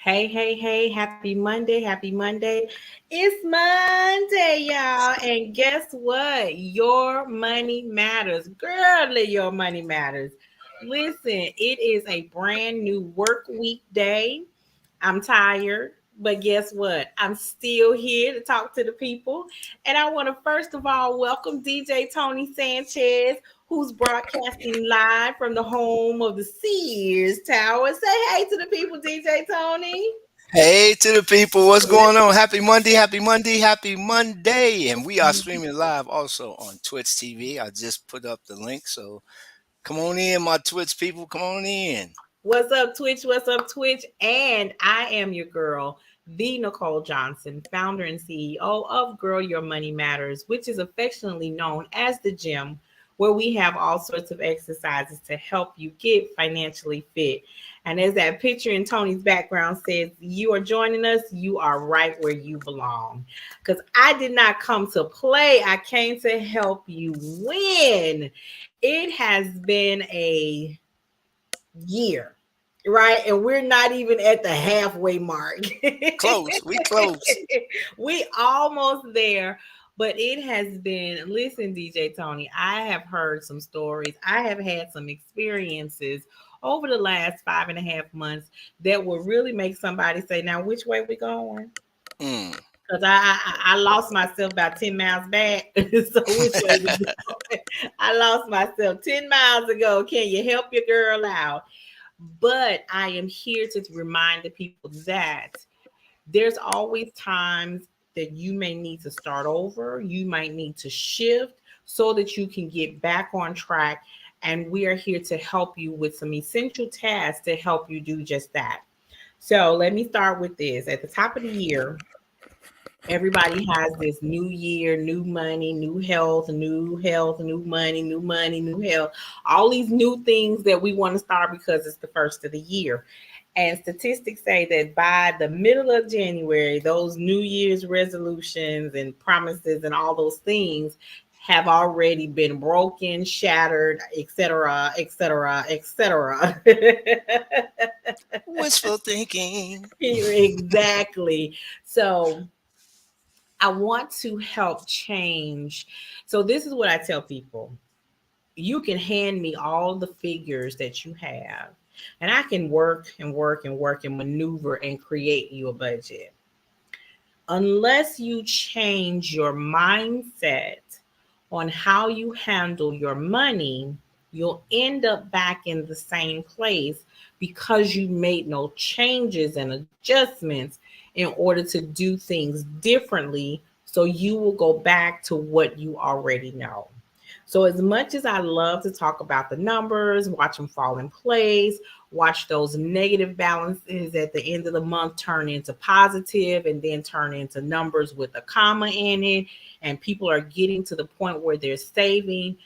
Hey, hey, hey, happy Monday, happy Monday. It's Monday, y'all. And guess what? Your money matters. Girl, your money matters. Listen, it is a brand new work week day. I'm tired, but guess what? I'm still here to talk to the people. And I want to first of all welcome DJ Tony Sanchez, who's broadcasting live from the home of the Sears Tower. Say hey to the people, DJ Tony. Hey to the people, what's going on? Happy Monday, happy Monday, happy Monday. And we are streaming live also on Twitch TV. I just put up the link, so come on in, my Twitch people, come on in. What's up, Twitch? What's up, Twitch? And I am your girl, the Nicole Johnson, founder and CEO of Girl Your Money Matters, which is affectionately known as the gym, where we have all sorts of exercises to help you get financially fit. And as that picture in Tony's background says, you are joining us, you are right where you belong. Because I did not come to play, I came to help you win. It has been a year, right? And we're not even at the halfway mark. Close, we close. We almost there. But it has been, listen, DJ Tony, I have heard some stories. I have had some experiences over the last 5.5 months that will really make somebody say, now, which way we going? Mm. Because I lost myself about 10 miles back. So which way we going? I lost myself 10 miles ago. Can you help your girl out? But I am here to remind the people that there's always times that you may need to start over. You might need to shift so that you can get back on track. And we are here to help you with some essential tasks to help you do just that. So let me start with this. At the top of the year, everybody has this new year, new money, new health, new money, new health, all these new things that we want to start because it's the first of the year. And statistics say that by the middle of January, those New Year's resolutions and promises and all those things have already been broken, shattered, etc., etc., etc. Wishful thinking. Exactly. So I want to help change. So this is what I tell people. You can hand me all the figures that you have, and I can work and work and work and maneuver and create you a budget. Unless you change your mindset on how you handle your money, you'll end up back in the same place because you made no changes and adjustments in order to do things differently. So you will go back to what you already know. So, as much as I love to talk about the numbers, watch them fall in place, watch those negative balances at the end of the month turn into positive and then turn into numbers with a comma in it, and people are getting to the point where they're saving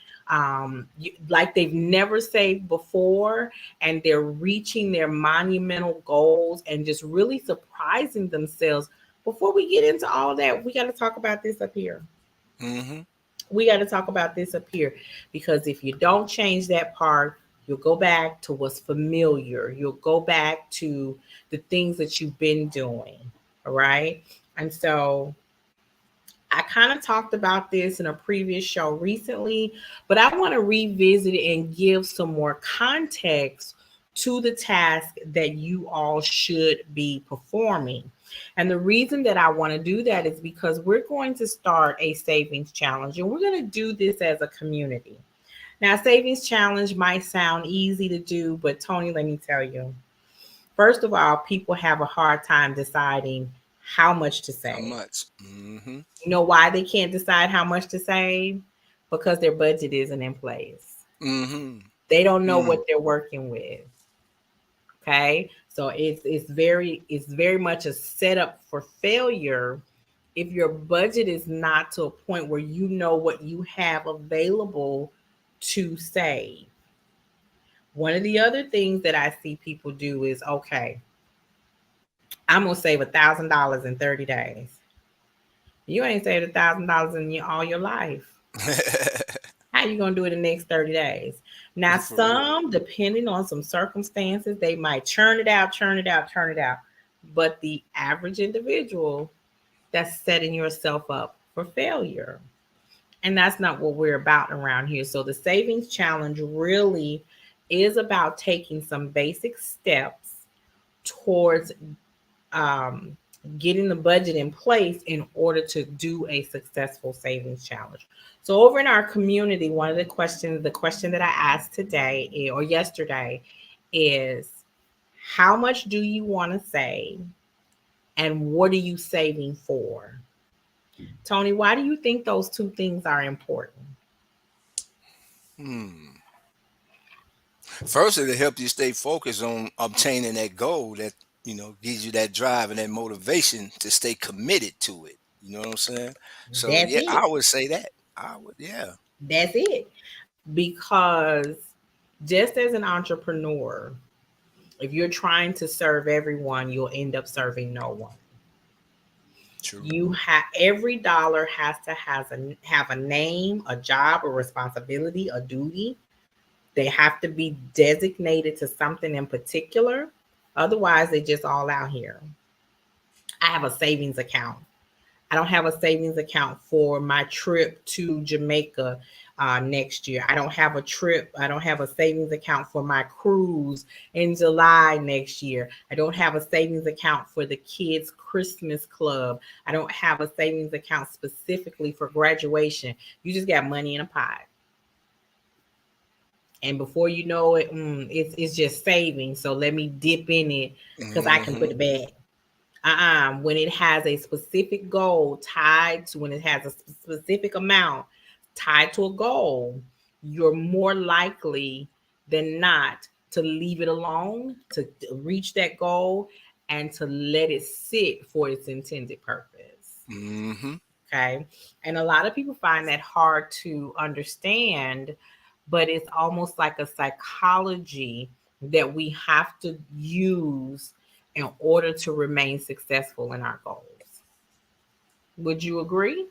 like they've never saved before, and they're reaching their monumental goals and just really surprising themselves. Before we get into all that, we got to talk about this up here. Mm-hmm. Because if you don't change that part, you'll go back to what's familiar. You'll go back to the things that you've been doing. All right. And so I kind of talked about this in a previous show recently, but I want to revisit it and give some more context to the task that you all should be performing. And the reason that I want to do that is because we're going to start a savings challenge, and we're going to do this as a community. Now, savings challenge might sound easy to do, but Tony, let me tell you, first of all, people have a hard time deciding how much to How save. much? Mm-hmm. You know why they can't decide how much to save? Because their budget isn't in place. Mm-hmm. They don't know Mm. what they're working with. Okay. So it's very much a setup for failure if your budget is not to a point where you know what you have available to save. One of the other things that I see people do is, okay, I'm gonna save $1,000 in 30 days. You ain't saved $1,000 in all your life. How you gonna do it in the next 30 days? Now, For real. some, depending on some circumstances, they might churn it out, churn it out, churn it out. but the average individual that's setting yourself up for failure. And that's not what we're about around here. So the savings challenge really is about taking some basic steps towards um, getting the budget in place in order to do a successful savings challenge. So over in our community, one of the question that I asked today or yesterday is, how much do you want to save and what are you saving for? Tony, why do you think those two things are important? Hmm. First, it'll help you stay focused on obtaining that goal that, gives you that drive and that motivation to stay committed to it. You know what I'm saying? So, That's yeah, it. I would say that. I would, yeah. That's it. Because just as an entrepreneur, if you're trying to serve everyone, you'll end up serving no one. True. You have every dollar has to have a name, a job, a responsibility, a duty. They have to be designated to something in particular. Otherwise, they just all out here. I have a savings account. I don't have a savings account for my trip to Jamaica next year. I don't have a trip. I don't have a savings account for my cruise in July next year. I don't have a savings account for the kids' Christmas club. I don't have a savings account specifically for graduation. You just got money in a pot. And before you know it, it's just saving. So let me dip in it because I can put Hmm. it back. When it has a specific goal tied to, when it has a specific amount tied to a goal, you're more likely than not to leave it alone, to reach that goal, and to let it sit for its intended purpose. Hmm. Okay. And a lot of people find that hard to understand, but it's almost like a psychology that we have to use in order to remain successful in our goals. Would you agree?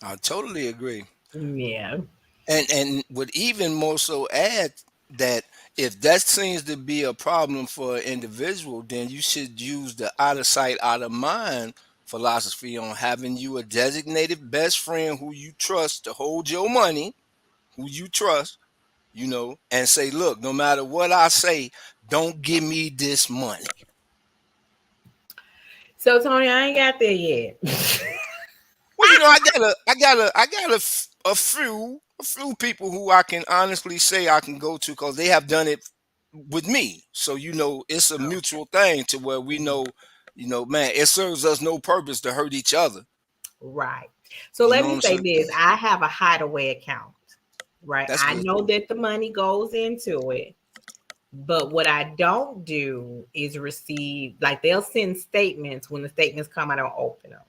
I totally agree. Yeah. And would even more so add that if that seems to be a problem for an individual, then you should use the out of sight, out of mind philosophy on having you a designated best friend who you trust to hold your money, who you trust, and say, look, no matter what I say, don't give me this money. So Tony, I ain't got there yet. Well, I got a few people who I can honestly say I can go to because they have done it with me. So it's a mutual thing to where we know, man, it serves us no purpose to hurt each other. Right. So You let know what me I'm say saying? this. I have a hideaway account, right? That's I good. know that the money goes into it. But what I don't do is receive, like they'll send statements. When the statements come, I don't open them.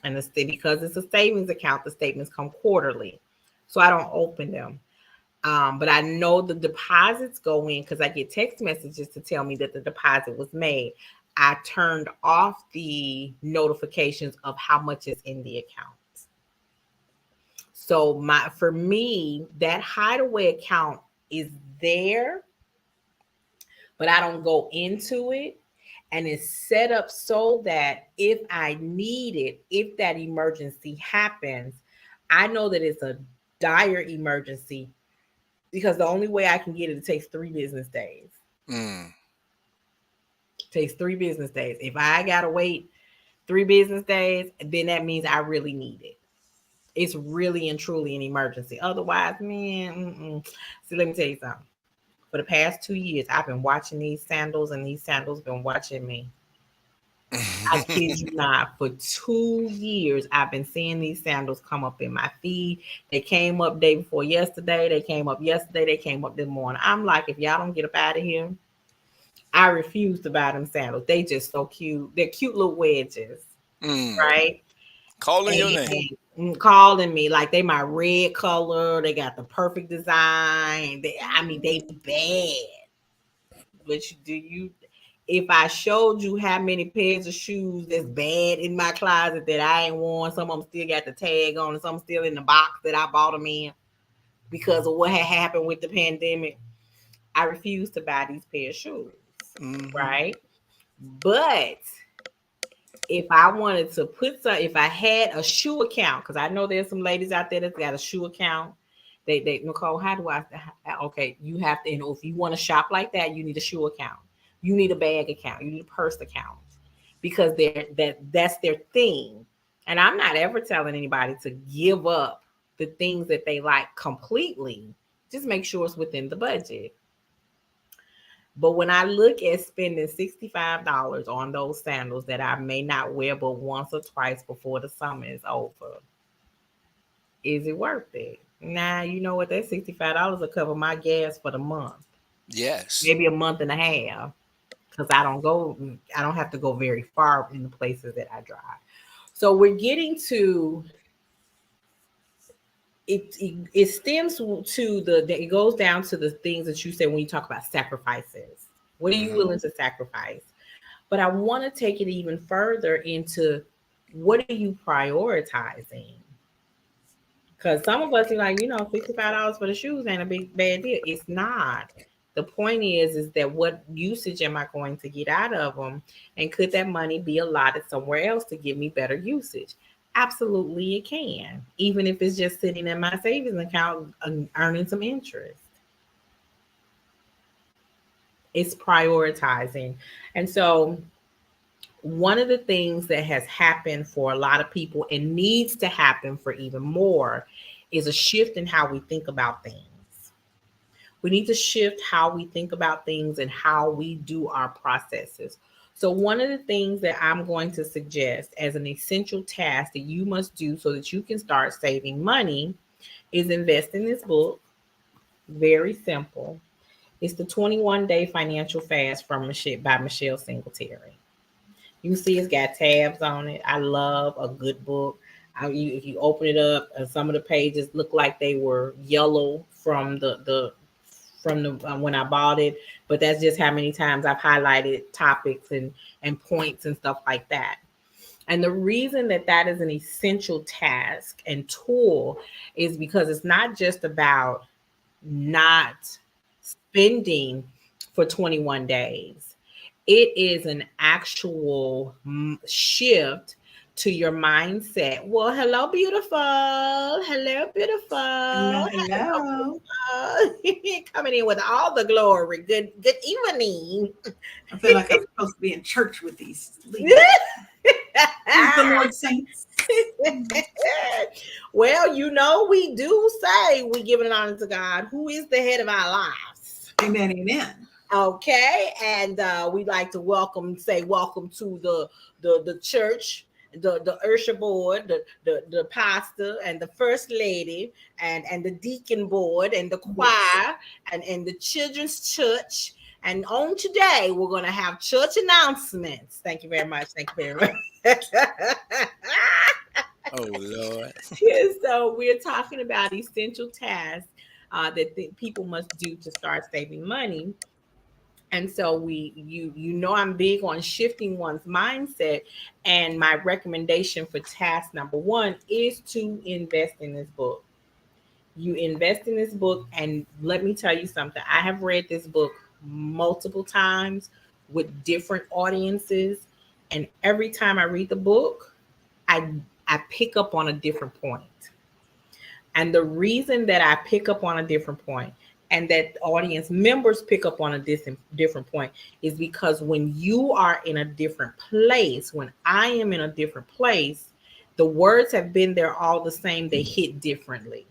And because it's a savings account, the statements come quarterly. So I don't open them. But I know the deposits go in because I get text messages to tell me that the deposit was made. I turned off the notifications of how much is in the account. So for me, that hideaway account is there, but I don't go into it. And it's set up so that if I need it, if that emergency happens, I know that it's a dire emergency because the only way I can get it, it takes 3 business days. Mm. It takes 3 business days. If I gotta wait 3 business days, then that means I really need it. It's really and truly an emergency. Otherwise, man, see, let me tell you something. For the past 2 years, I've been watching these sandals, and these sandals been watching me. I kid you not. For 2 years, I've been seeing these sandals come up in my feed. They came up day before yesterday. They came up yesterday. They came up this morning. I'm like, if y'all don't get up out of here, I refuse to buy them sandals. They just so cute. They're cute little wedges, Mm. right? Calling your name. And calling me like they my red color. They got the perfect design. They bad. But if I showed you how many pairs of shoes that's bad in my closet that I ain't worn, some of them still got the tag on and some still in the box that I bought them in because of what had happened with the pandemic, I refuse to buy these pair of shoes, Hmm. right? But if I wanted to put some, if I had a shoe account, because I know there's some ladies out there that's got a shoe account. They Nicole, how do I? Okay, you have to. If you want to shop like that, you need a shoe account. You need a bag account. You need a purse account because that's their thing. And I'm not ever telling anybody to give up the things that they like completely. Just make sure it's within the budget. But when I look at spending $65 on those sandals that I may not wear but once or twice before the summer is over, is it worth it? Nah, you know what? That $65 will cover my gas for the month. Yes. Maybe a month and a half. Because I don't have to go very far in the places that I drive. So we're getting to it stems to it goes down to the things that you said when you talk about sacrifices. What are you willing to sacrifice? But I want to take it even further into what are you prioritizing? Because some of us are like, $65 for the shoes ain't a bad deal. It's not. The point is that what usage am I going to get out of them? And could that money be allotted somewhere else to give me better usage? Absolutely, it can. Even if it's just sitting in my savings account earning some interest. It's prioritizing. And so one of the things that has happened for a lot of people and needs to happen for even more is a shift in how we think about things. We need to shift how we think about things and how we do our processes. So one of the things that I'm going to suggest as an essential task that you must do so that you can start saving money is invest in this book. Very simple. It's the 21-Day Financial Fast by Michelle Singletary. You can see it's got tabs on it. I love a good book. If you open it up, some of the pages look like they were yellow from the when I bought it, but that's just how many times I've highlighted topics and points and stuff like that. And the reason that is an essential task and tool is because it's not just about not spending for 21 days. It is an actual shift to your mindset. Well, hello, beautiful. Hello, beautiful. Hello. Coming in with all the glory. Good evening. I feel like I'm supposed to be in church with these leaders. Praise the Lord, saints. Well, we do say we give an honor to God, who is the head of our lives. Amen, amen. Okay, and we'd like to welcome to the church, the Usher board, the pastor, and the first lady, and the deacon board, and the choir, and the children's church. And on today, we're going to have church announcements. Thank you very much. Thank you very much. Oh, Lord. So we're talking about essential tasks that people must do to start saving money. And so I'm big on shifting one's mindset. And my recommendation for task number 1 is to invest in this book. You invest in this book, and let me tell you something. I have read this book multiple times with different audiences, and every time I read the book, I pick up on a different point. And the reason that I pick up on a different point and that audience members pick up on a different point is because when you are in a different place, when I am in a different place, the words have been there all the same. They hit differently.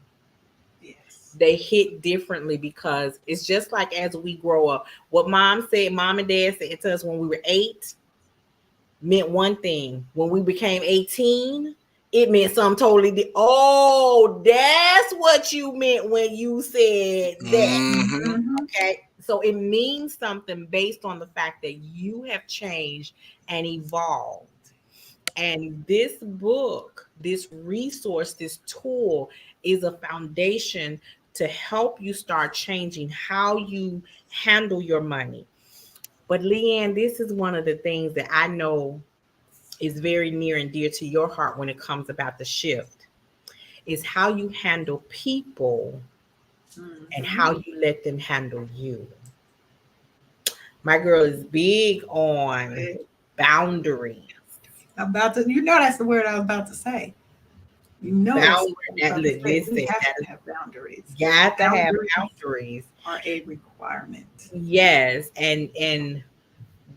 Yes. They hit differently because it's just like as we grow up. What mom and dad said to us when we were 8 meant one thing. When we became 18, it meant something totally different. Oh, that's what you meant when you said that. Mm-hmm. Okay. So it means something based on the fact that you have changed and evolved. And this book, this resource, this tool is a foundation to help you start changing how you handle your money. But Leanne, this is one of the things that I know is very near and dear to your heart when it comes about the shift, is how you handle people and how you let them handle you. My girl is big on boundaries. You know, that's the word I was about to say. You know, that's what I was about to say. Listen, We have to have boundaries. got to have Boundaries boundaries. are a requirement. Yes, and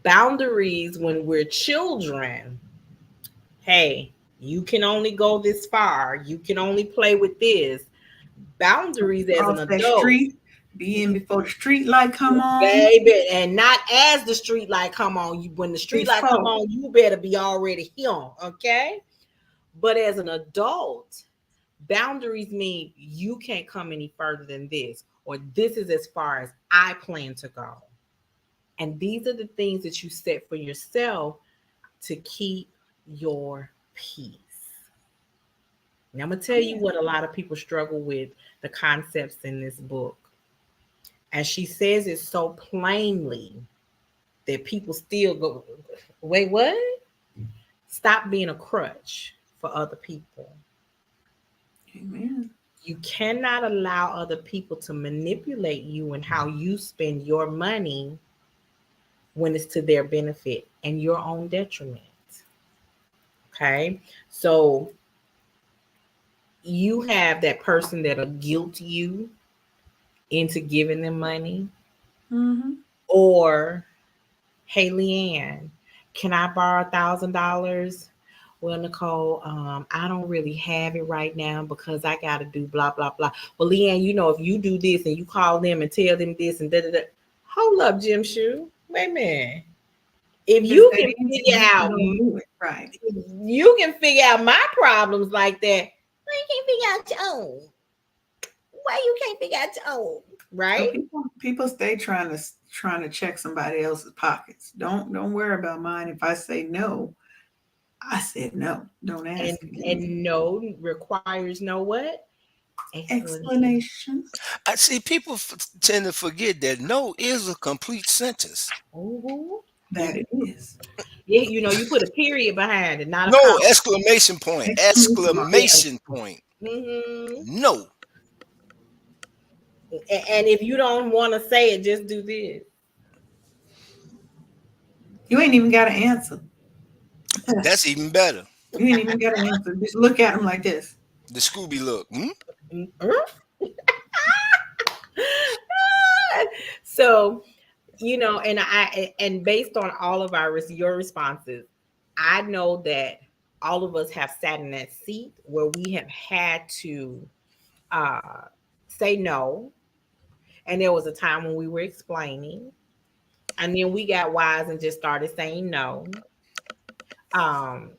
boundaries when we're children. Hey, you can only go this far. You can only play with this. Boundaries as an Cross that adult, street, be in before the street light come on. baby, and not as the street light come on. You when the street light come Before. on, you better be already here, okay? But as an adult, boundaries mean you can't come any further than this, or this is as far as I plan to go. And these are the things that you set for yourself to keep your peace. Now, I'm going to tell you what a lot of people struggle with the concepts in this book. And she says it so plainly that people still go, wait, what? Stop being a crutch for other people. Amen. You cannot allow other people to manipulate you and how you spend your money when it's to their benefit and your own detriment. Okay, so you have that person that'll guilt you into giving them money, or hey, Leanne, can I borrow $1,000? Well, Nicole, I don't really have it right now because I got to do blah, blah, blah. Well, Leanne, you know, if you do this and you call them and tell them this and da, da, da. Hold up, Jim Shoe. Wait a minute. If you can figure out, right, you can figure out my problems like that. Why you can't figure out your own? Why you can't figure out your own? Right? So people stay trying to check somebody else's pockets. Don't worry about mine. If I say no, I said no. Don't ask. And no requires no what? Explanation. I see people tend to forget that no is a complete sentence. Mm-hmm. That it is. Yeah, you know, you put a period behind it, not a No, comma. exclamation point. Exclamation point. Mm-hmm. No. And if you don't want to say it, just do this. You ain't even got to answer. That's even better. You ain't even got to answer. Just look at them like this. The Scooby look. So, you know, and based on all of your responses, I know that all of us have sat in that seat where we have had to say no. And there was a time when we were explaining, and then we got wise and just started saying no.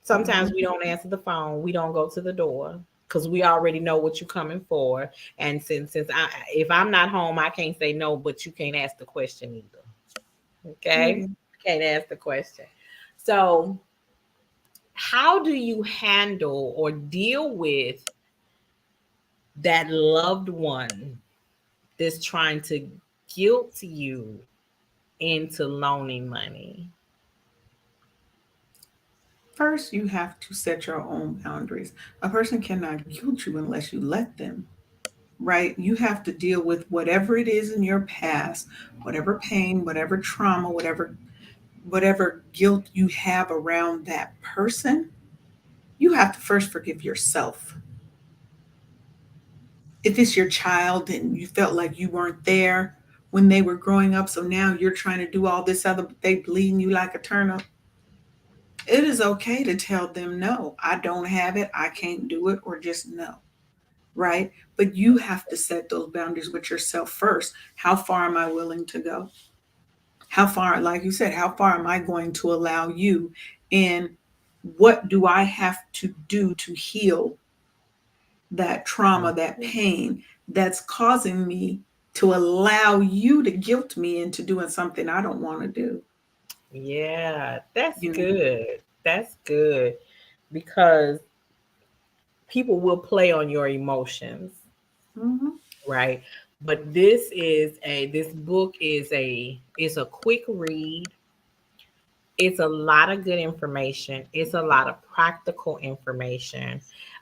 Sometimes we don't answer the phone. We don't go to the door because we already know what you're coming for. And since if I'm not home, I can't say no, but you can't ask the question either. Okay? Can't ask the question. So how do you handle or deal with that loved one that's trying to guilt you into loaning money? First, you have to set your own boundaries. A person cannot guilt you unless you let them, right? You have to deal with whatever it is in your past, whatever pain, whatever trauma, whatever guilt you have around that person. You have to first forgive yourself. If it's your child and you felt like you weren't there when they were growing up, so now you're trying to do all this other, they bleeding you like a turnip. It is okay to tell them no, I don't have it, I can't do it, or just no, right? But you have to set those boundaries with yourself first. How far am I willing to go? How far, like you said, how far am I going to allow you? And what do I have to do to heal that trauma, that pain that's causing me to allow you to guilt me into doing something I don't want to do? Yeah, that's good. That's good, because people will play on your emotions, right? But this book is a quick read. It's a lot of good information. It's a lot of practical information.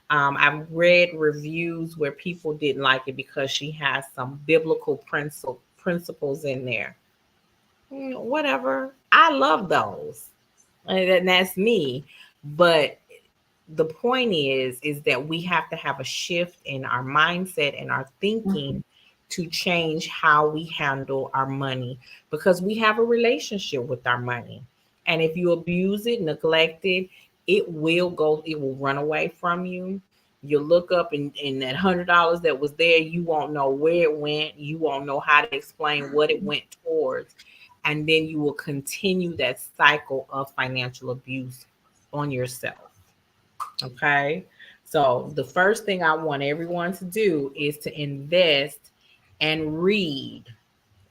I've read reviews where people didn't like it because she has some biblical principles in there. Whatever. I love those. And that's me. But the point is that we have to have a shift in our mindset and our thinking to change how we handle our money, because we have a relationship with our money. And if you abuse it, neglect it, it will run away from you. You look up and that $100 that was there, you won't know where it went. You won't know how to explain what it went towards. And then you will continue that cycle of financial abuse on yourself. Okay. So the first thing I want everyone to do is to invest and read.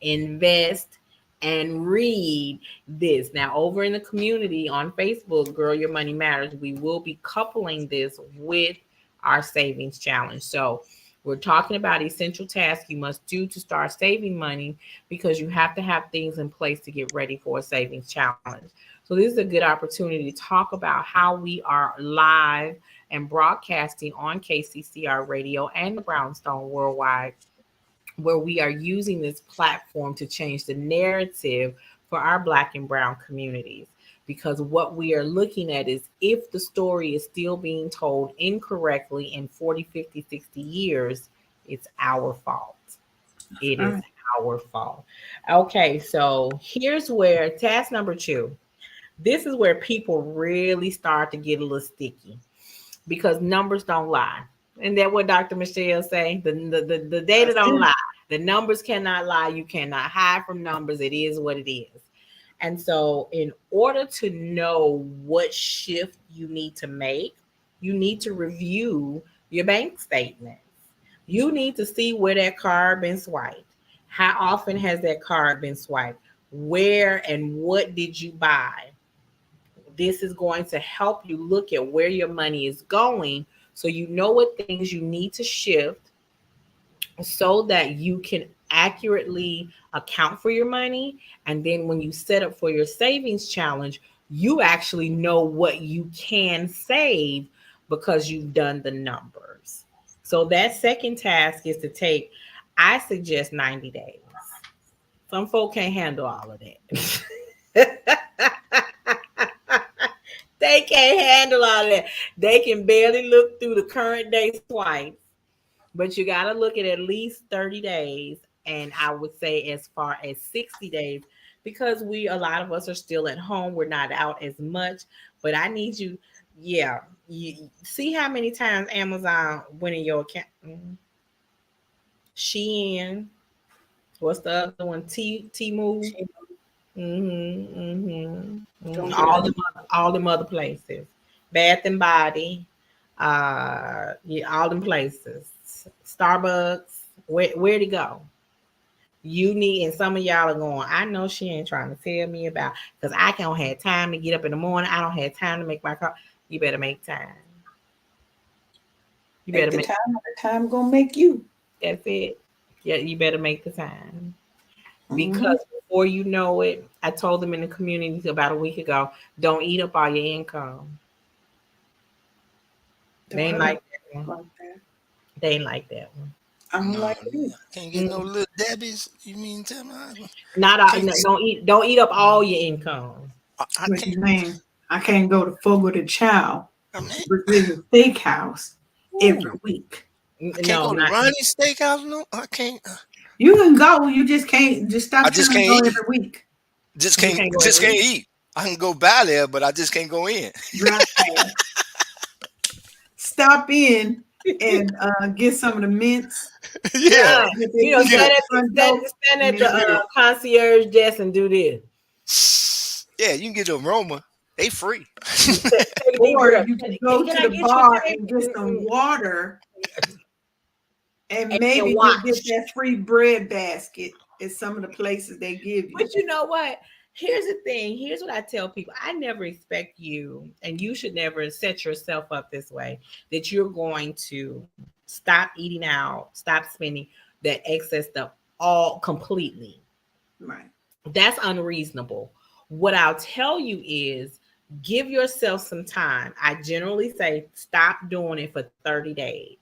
Invest and read this. Now, over in the community on Facebook, Girl Your Money Matters, we will be coupling this with our savings challenge. So we're talking about essential tasks you must do to start saving money, because you have to have things in place to get ready for a savings challenge. So this is a good opportunity to talk about how we are live and broadcasting on KCCR Radio and the Brownstone Worldwide, where we are using this platform to change the narrative for our Black and Brown communities. Because what we are looking at is, if the story is still being told incorrectly in 40, 50, 60 years, it's our fault. It is our fault. Okay, so here's where task number 2. This is where people really start to get a little sticky, because numbers don't lie. And that what Dr. Michelle say? The data don't lie. The numbers cannot lie. You cannot hide from numbers. It is what it is. And so in order to know what shift you need to make, you need to review your bank statements. You need to see where that card been swiped. How often has that card been swiped? Where and what did you buy? This is going to help you look at where your money is going, so you know what things you need to shift, so that you can accurately account for your money. And then when you set up for your savings challenge, you actually know what you can save because you've done the numbers. So that second task is to take, I suggest 90 days. Some folk can't handle all of that. They can't handle all that. They can barely look through the current day swipes, but you got to look at least 30 days. And I would say as far as 60 days, because a lot of us are still at home. We're not out as much, but I need you. Yeah. You see how many times Amazon went in your account? Shein. What's the other one? Temu. All them other places. Bath and Body. Yeah, all them places. Starbucks. Where to go? You need, and some of y'all are going, I know she ain't trying to tell me about, because I don't have time to get up in the morning. I don't have time to make my car. You better make time. You better make time. The time gonna make you. That's it. Yeah, you better make the time. Because before you know it, I told them in the community about a week ago, don't eat up all your income. They ain't like that one. They ain't like that one. I don't like it. Can't get no little Debbie's. You mean tell me? Don't eat up all your income. I can't go to Fogo de Chao, Brazilian Steakhouse every week. I can't go to Ronnie's Steakhouse. No, I can't. You can go. You just can't. Just stop. I just can't go eat every week. Just can't eat. I can go by there, but I just can't go in. Right. Stop in and get some of the mints. Yeah. Stand at the concierge desk and do this. Yeah, you can get the aroma. They free. Or you can go to the bar and get some water. And maybe you get that free bread basket at some of the places they give you. But you know what? Here's the thing. Here's what I tell people. I never expect you, and you should never set yourself up this way, that you're going to stop eating out, stop spending that excess stuff all completely. Right. That's unreasonable. What I'll tell you is give yourself some time. I generally say stop doing it for 30 days.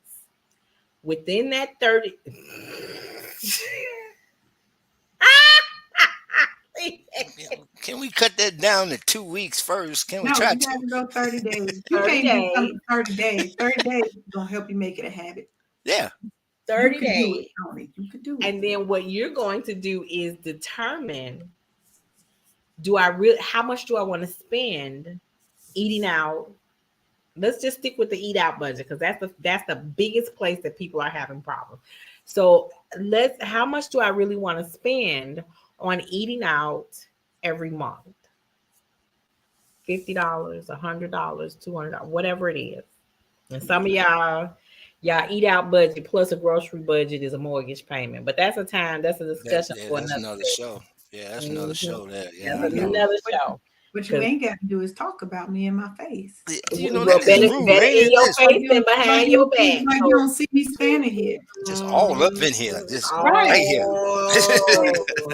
Within that 30 can't Can we cut that down to 2 weeks first? Can we No, try you two? gotta go 30 days. You 30 can't do days. something 30 days. 30 days is gonna help you make it a habit. Yeah. 30 you can do days. it, Tony. You could do it. And then what you're going to do is determine, how much do I want to spend eating out? Let's just stick with the eat out budget, because that's the biggest place that people are having problems. So how much do I really want to spend on eating out every month? $50, $100, $200, whatever it is. And some of y'all eat out budget plus a grocery budget is a mortgage payment, but that's a discussion for That's another another day. show. Yeah, that's another show. There. Yeah, That's I know. another show. What you ain't got to do is talk about me in my face. You know, Well, that better is rude, better man. in your It's face than behind your back. Like you don't see me standing here. just all up in here. Just Right. right here.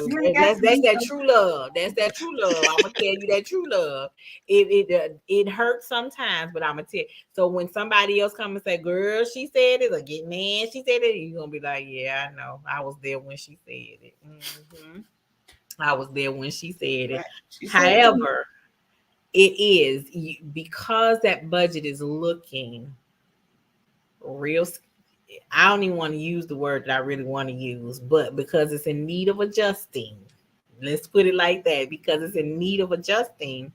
You ain't got That's to do that something. true love. That's that true love. I'm gonna tell you that true love. It hurts sometimes, but I'm gonna tell you. So when somebody else come and say, "Girl, she said it," or "Get man, she said it," you're gonna be like, "Yeah, I know. I was there when she said it. Mhm. I was there when she said it." Right. She said it. However, it is because that budget is looking real. I don't even want to use the word that I really want to use, but because it's in need of adjusting, let's put it like that, because it's in need of adjusting,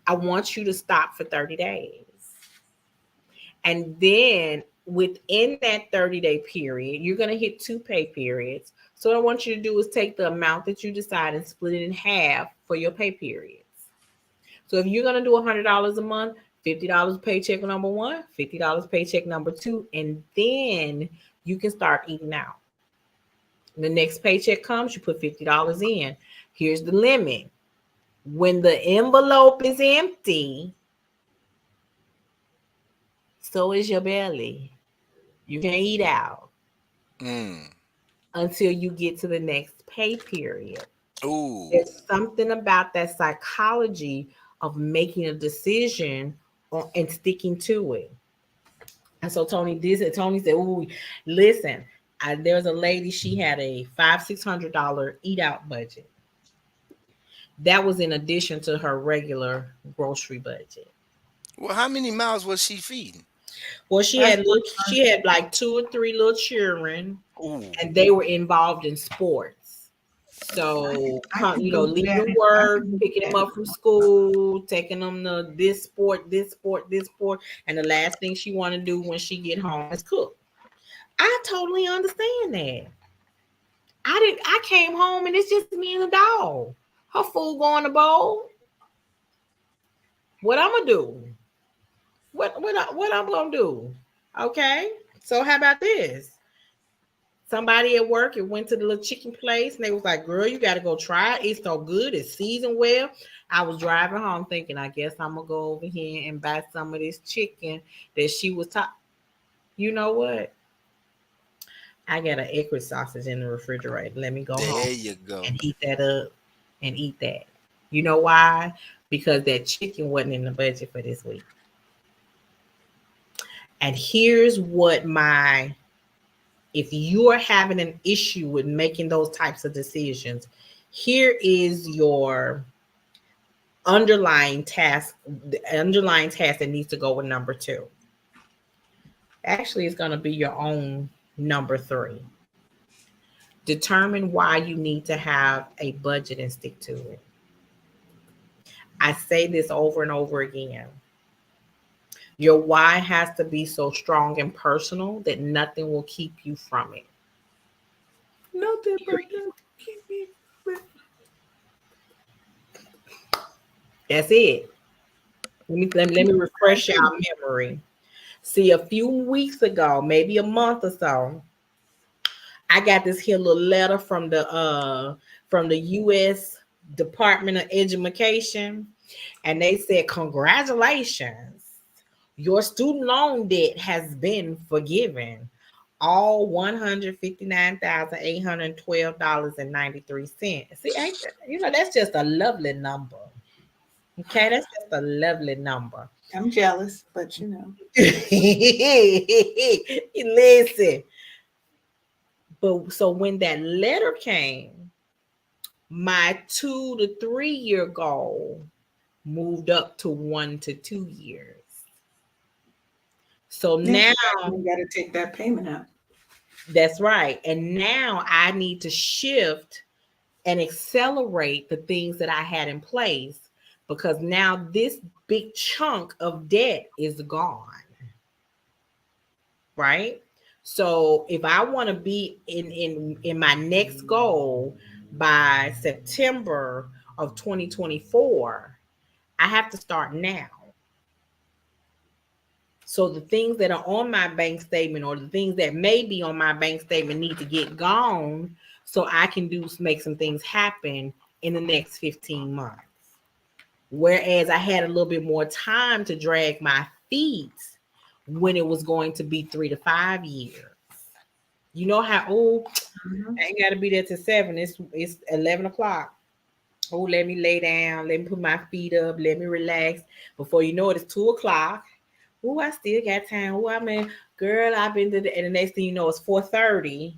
I want you to stop for 30 days. And then within that 30-day period, you're going to hit 2 pay periods. So what I want you to do is take the amount that you decide and split it in half for your pay periods. So if you're going to do $100 a month, $50 paycheck number 1, $50 paycheck number 2, and then you can start eating out. The next paycheck comes, you put $50 in. Here's the limit. When the envelope is empty, so is your belly. You can eat out until you get to the next pay period. Ooh. There's something about that psychology of making a decision and sticking to it. And so Tony said, "Ooh, listen, there was a lady, she had a $500-$600 eat out budget. That was in addition to her regular grocery budget." Well, how many mouths was she feeding? Well, she had like 2 or 3 little children, and they were involved in sports. So, leaving work, picking them up from school, taking them to this sport, and the last thing she want to do when she get home is cook. I totally understand that. I came home and it's just me and the dog. Her food go in the bowl. What I'm gonna do? What I'm gonna do? Okay. So how about this? Somebody at work, it went to the little chicken place and they was like, "Girl, you got to go try it. It's so good. It's seasoned well." I was driving home thinking, I guess I'm going to go over here and buy some of this chicken that she was talking. You know what? I got an Eckrich sausage in the refrigerator. Let me go home. There you go. And heat that up and eat that. You know why? Because that chicken wasn't in the budget for this week. And here's what if you're having an issue with making those types of decisions, here is your underlying task. The underlying task that needs to go with number 2. Actually, it's going to be your own number 3. Determine why you need to have a budget and stick to it. I say this over and over again. Your why has to be so strong and personal that nothing will keep you from it. Nothing but nothing keep me from it. That's it. Let me refresh your memory. See, a few weeks ago, maybe a month or so, I got this here little letter from the U.S. Department of Education, and they said, "Congratulations. Your student loan debt has been forgiven. All $159,812.93. See, that's just a lovely number. Okay, that's just a lovely number. I'm jealous, but Listen. But so when that letter came, My 2 to 3 year goal moved up to 1 to 2 years. So now you got to take that payment out. that's right. And now I need to shift and accelerate the things that I had in place because now this big chunk of debt is gone. Right? So if I want to be in my next goal by September of 2024, I have to start now. So the things that are on my bank statement or the things that may be on my bank statement need to get gone so I can make some things happen in the next 15 months. Whereas I had a little bit more time to drag my feet when it was going to be 3 to 5 years. You know how, I ain't got to be there till 7. It's 11 o'clock. Oh, let me lay down. Let me put my feet up. Let me relax. Before you know it, it's 2 o'clock. Oh, I still got time. Oh, I mean, girl, I've been to and the next thing you know, it's 4:30,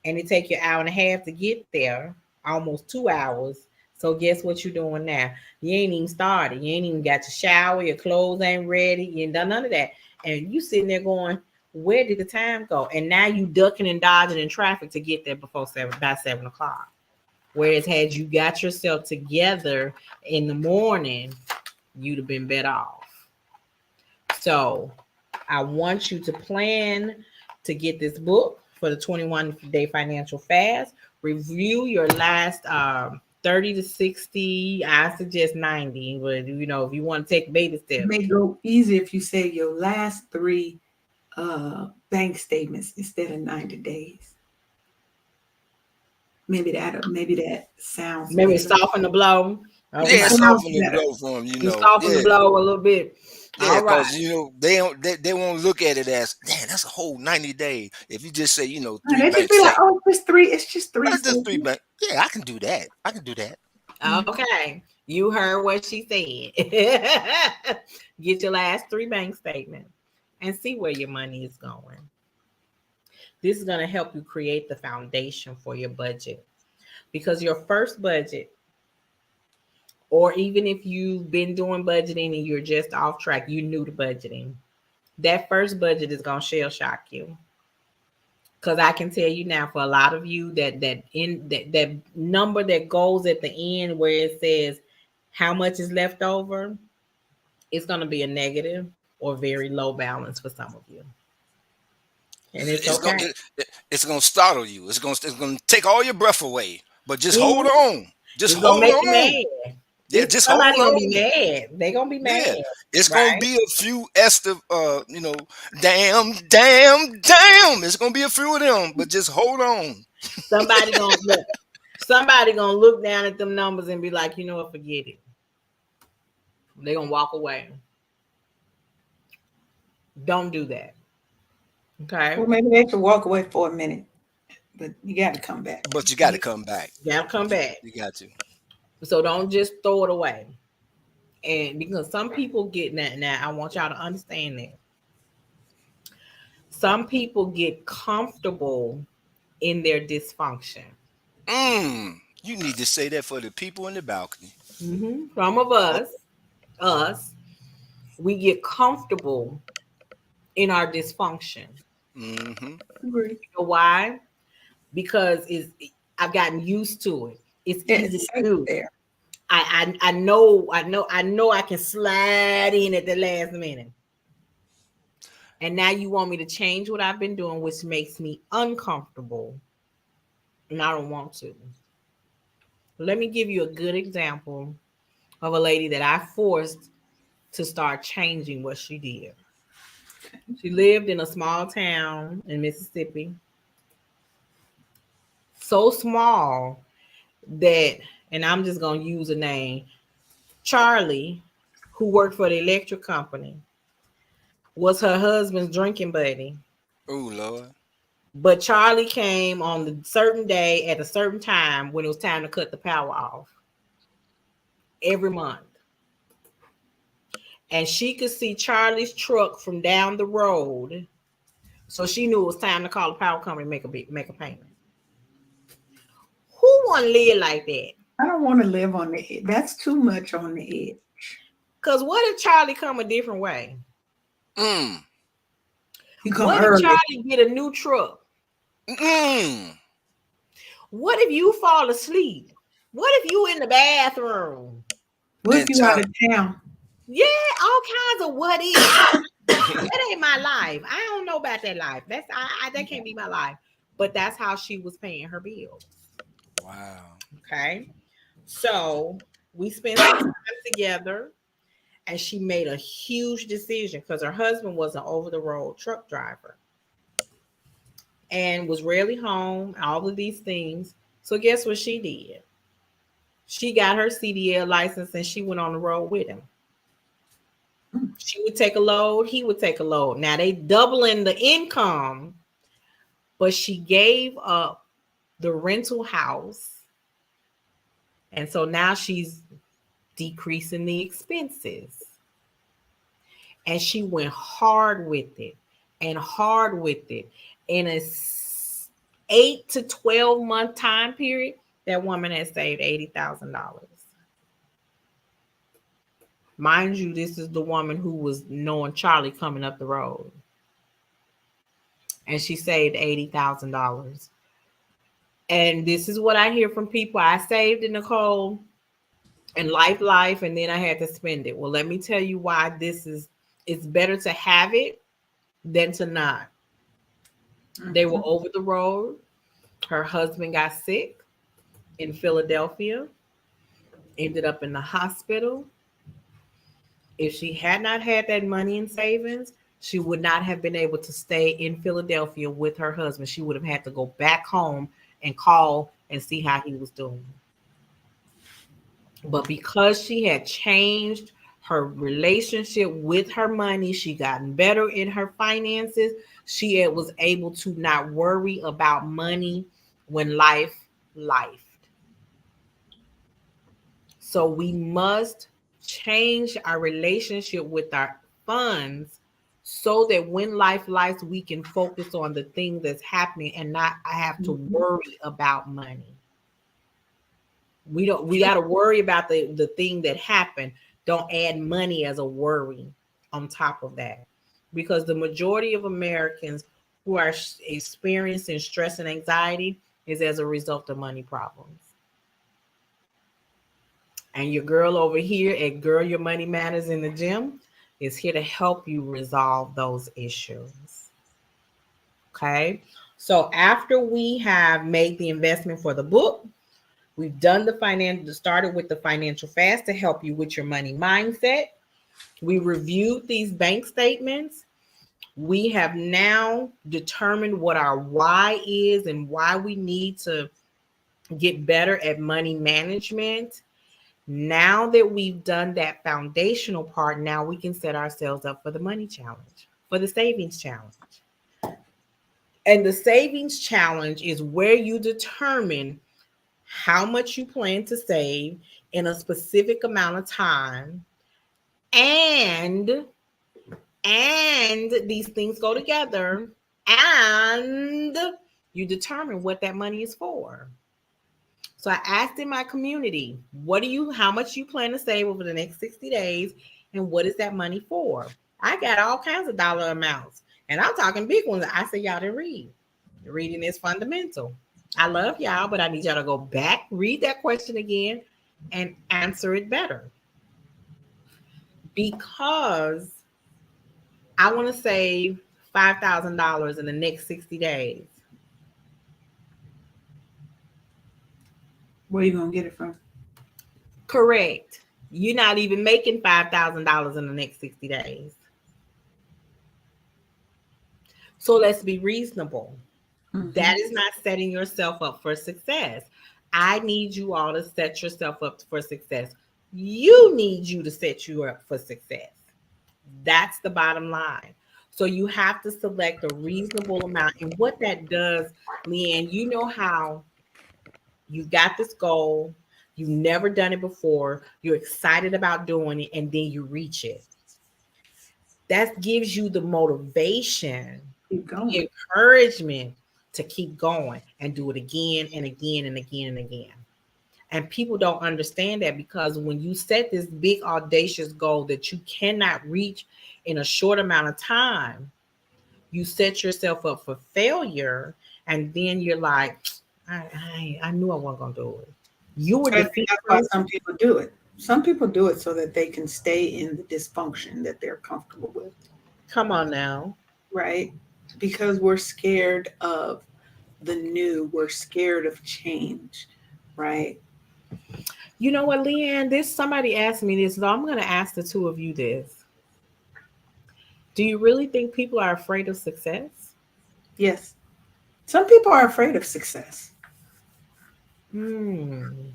and it take you an hour and a half to get there, almost 2 hours. So guess what you're doing now? You ain't even started. You ain't even got to shower. Your clothes ain't ready. You ain't done none of that. And you sitting there going, where did the time go? And now you ducking and dodging in traffic to get there by 7 o'clock. Whereas had you got yourself together in the morning, you'd have been better off. So I want you to plan to get this book for the 21-day financial fast. Review your last 30 to 60. I suggest 90, but if you want to take baby steps. It may go easy if you say your last 3 bank statements instead of 90 days. Maybe that sounds maybe better. soften the blow. Yeah, soften the blow for them, Soften the blow a little bit. Yeah, because they won't look at it as, damn, that's a whole 90 days. If you just say, 3 they just be like, oh, it's 3. It's just 3. That's just 3 bank. Yeah, I can do that. Okay, you heard what she said. Get your last 3 bank statements and see where your money is going. This is going to help you create the foundation for your budget, because your first budget, or even if you've been doing budgeting and you're just off track, you new to budgeting, that first budget is going to shell shock you. Because I can tell you now, for a lot of you, that number that goes at the end where it says how much is left over, it's going to be a negative or very low balance for some of you. And it's okay. It's going to startle you. It's going to take all your breath away. But just hold on. Just hold make on. You mad. Yeah, just hold on. Gonna be mad. They're gonna be mad. Yeah. It's gonna be a few damn. It's gonna be a few of them, but just hold on. Somebody gonna look down at them numbers and be like, you know what, forget it. They're gonna walk away. Don't do that. Okay. Well, maybe they can walk away for a minute, but you got to come back. But you got to come back. You got to come back. You got to. So don't just throw it away. And because some people get that now, I want y'all to understand that. Some people get comfortable in their dysfunction. You need to say that for the people in the balcony. Some of us, we get comfortable in our dysfunction. You know why? Because I've gotten used to it. It's easy to do. I know I can slide in at the last minute. And now you want me to change what I've been doing, which makes me uncomfortable. And I don't want to. Let me give you a good example of a lady that I forced to start changing what she did. She lived in a small town in Mississippi. So small that, and I'm just going to use a name, Charlie, who worked for the electric company, was her husband's drinking buddy. Oh, Lord. But Charlie came on the certain day at a certain time when it was time to cut the power off every month. And she could see Charlie's truck from down the road. So she knew it was time to call the power company and make a payment. Who want to live like that? don't want to live on the edge. That's too much on the edge. Because what if Charlie come a different way? Mm. You come What early. if Charlie get a new truck? Mm. What if you fall asleep? What if you in the bathroom? What if And you out of town? Yeah, all kinds of what if. That ain't my life. I don't know about that life. That can't be my life. But that's how she was paying her bills. Wow. Okay. So we spent some time together, and she made a huge decision because her husband was an over-the-road truck driver and was rarely home, all of these things. So guess what she did? She got her CDL license and she went on the road with him. She would take a load, he would take a load. Now they doubling the income, but she gave up the rental house. And so now she's decreasing the expenses. And she went hard with it and hard with it. In a 8 to 12 month time period, that woman has saved $80,000. Mind you, this is the woman who was knowing Charlie coming up the road. And she saved $80,000. And this is what I hear from people. I saved it, Nicole, and life, and then I had to spend it. Well, let me tell you why it's better to have it than to not. Mm-hmm. They were over the road. Her husband got sick in Philadelphia, ended up in the hospital. If she had not had that money in savings, she would not have been able to stay in Philadelphia with her husband. She would have had to go back home and call and see how he was doing. But because she had changed her relationship with her money, she gotten better in her finances, she was able to not worry about money when life lifed. So we must change our relationship with our funds so that when life lives, we can focus on the thing that's happening and not have to worry about money. We got to worry about the thing that happened. Don't add money as a worry on top of that, because the majority of Americans who are experiencing stress and anxiety is as a result of money problems. And your girl over here at Girl Your Money Matters in the Gym is here to help you resolve those issues. Okay. So after we have made the investment for the book, we've done started with the financial fast to help you with your money mindset. We reviewed these bank statements. We have now determined what our why is and why we need to get better at money management. Now that we've done that foundational part, now we can set ourselves up for the money challenge, for the savings challenge. And the savings challenge is where you determine how much you plan to save in a specific amount of time. And these things go together, and you determine what that money is for. So I asked in my community, how much you plan to save over the next 60 days, and what is that money for? I got all kinds of dollar amounts, and I'm talking big ones. I say y'all to read. Reading is fundamental. I love y'all, but I need y'all to go back, read that question again, and answer it better. Because I want to save $5,000 in the next 60 days. Where are you going to get it from? Correct. You're not even making $5,000 in the next 60 days. So let's be reasonable. Mm-hmm. That is not setting yourself up for success. I need you all to set yourself up for success. You need you to set you up for success. That's the bottom line. So you have to select a reasonable amount. And what that does, Leanne, you know how you got this goal, you've never done it before, you're excited about doing it, and then you reach it. That gives you the motivation, the encouragement to keep going and do it again and again and again and again. And people don't understand that, because when you set this big audacious goal that you cannot reach in a short amount of time, you set yourself up for failure. And then you're like, I knew I wasn't gonna do it. You were But I think defeated. that's why some people do it. Some people do it so that they can stay in the dysfunction that they're comfortable with, Come on now. right? Because we're scared of the new, we're scared of change, right? You know what, Leanne? This somebody asked me this, so I'm gonna ask the two of you this. Do you really think people are afraid of success? Yes. Some people are afraid of success Hmm.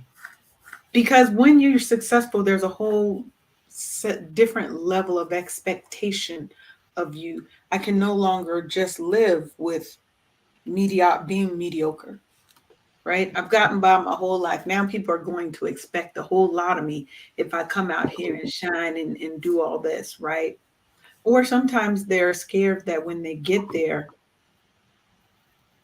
because when you're successful, there's a whole different level of expectation of you. I can no longer just live with being mediocre, right? I've gotten by my whole life. Now people are going to expect a whole lot of me if I come out here and shine and do all this, right? Or sometimes they're scared that when they get there,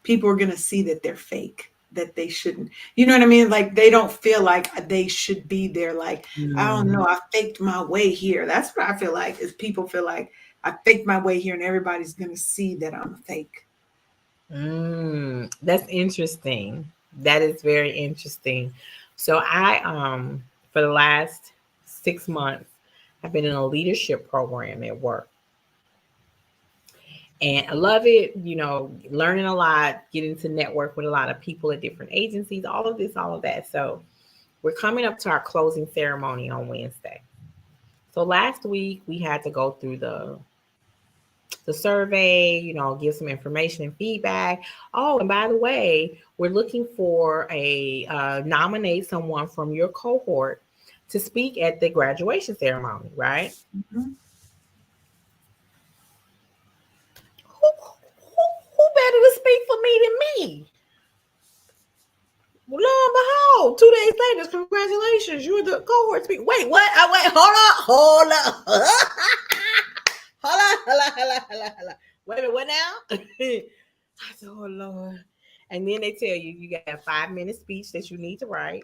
people are going to see that they're fake, that they shouldn't. You know what I mean? Like they don't feel like they should be there. Like, I don't know, Hmm. I faked my way here. That's what I feel like, is people feel like I faked my way here and everybody's going to see that I'm fake. That's interesting. That is very interesting. So for the last 6 months, I've been in a leadership program at work. And I love it, learning a lot, getting to network with a lot of people at different agencies, all of this, all of that. So we're coming up to our closing ceremony on Wednesday. So last week we had to go through the survey, give some information and feedback. Oh, and by the way, we're looking for a nominate someone from your cohort to speak at the graduation ceremony, right? Mhm. Who better to speak for me than me? Well, lo and behold, 2 days later, congratulations, you're the cohort speaker. Wait, what? Wait, hold up. Hold on, hold on, hold on, hold on, hold on. Wait a minute, what now? I said, oh Lord. And then they tell you got a 5 minute speech that you need to write.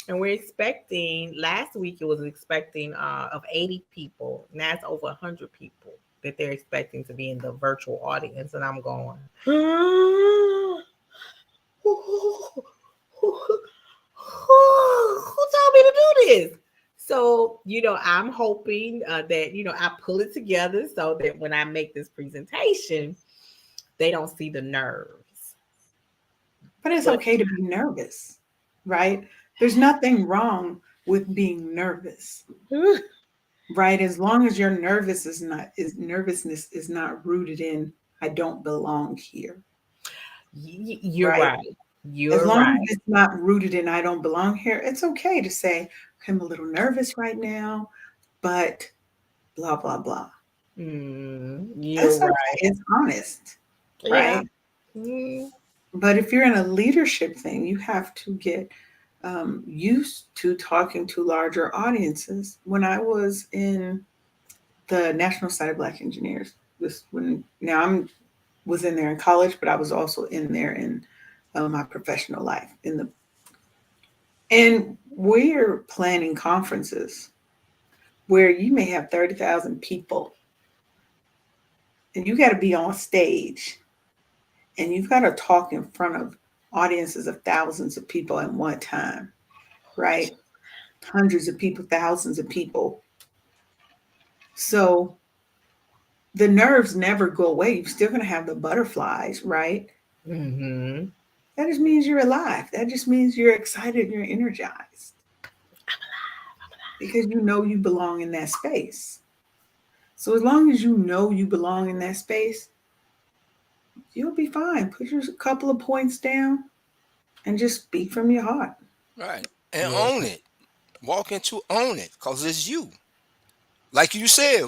And we're expecting, last week it was expecting of 80 people. Now it's over 100 people that they're expecting to be in the virtual audience. And I'm going, who told me to do this? So, I'm hoping that, I pull it together so that when I make this presentation, they don't see the nerves. But it's But okay to be nervous, right? There's nothing wrong with being nervous, right? As long as your nervousness is not rooted in I don't belong here, you're right? right. As You're long as right. it's not rooted in I don't belong here, it's okay to say I'm a little nervous right now, but blah blah blah. You're It's okay. right. It's honest, Yeah. right? Mm. But if you're in a leadership thing, you have to get used to talking to larger audiences. When I was in the National Society of Black Engineers, this when now I'm was in there in college, but I was also in there in my professional life. And we're planning conferences where you may have 30,000 people, and you got to be on stage, and you've got to talk in front of audiences of thousands of people at one time, right? Hundreds of people, thousands of people. So the nerves never go away. You're still going to have the butterflies, right? Mm-hmm. That just means you're alive. That just means you're excited and you're energized because you know you belong in that space. So as long as you know you belong in that space, you'll be fine. Put your couple of points down and just speak from your heart. Right. And Yeah. own it. Walk into own it because it's you. Like you said,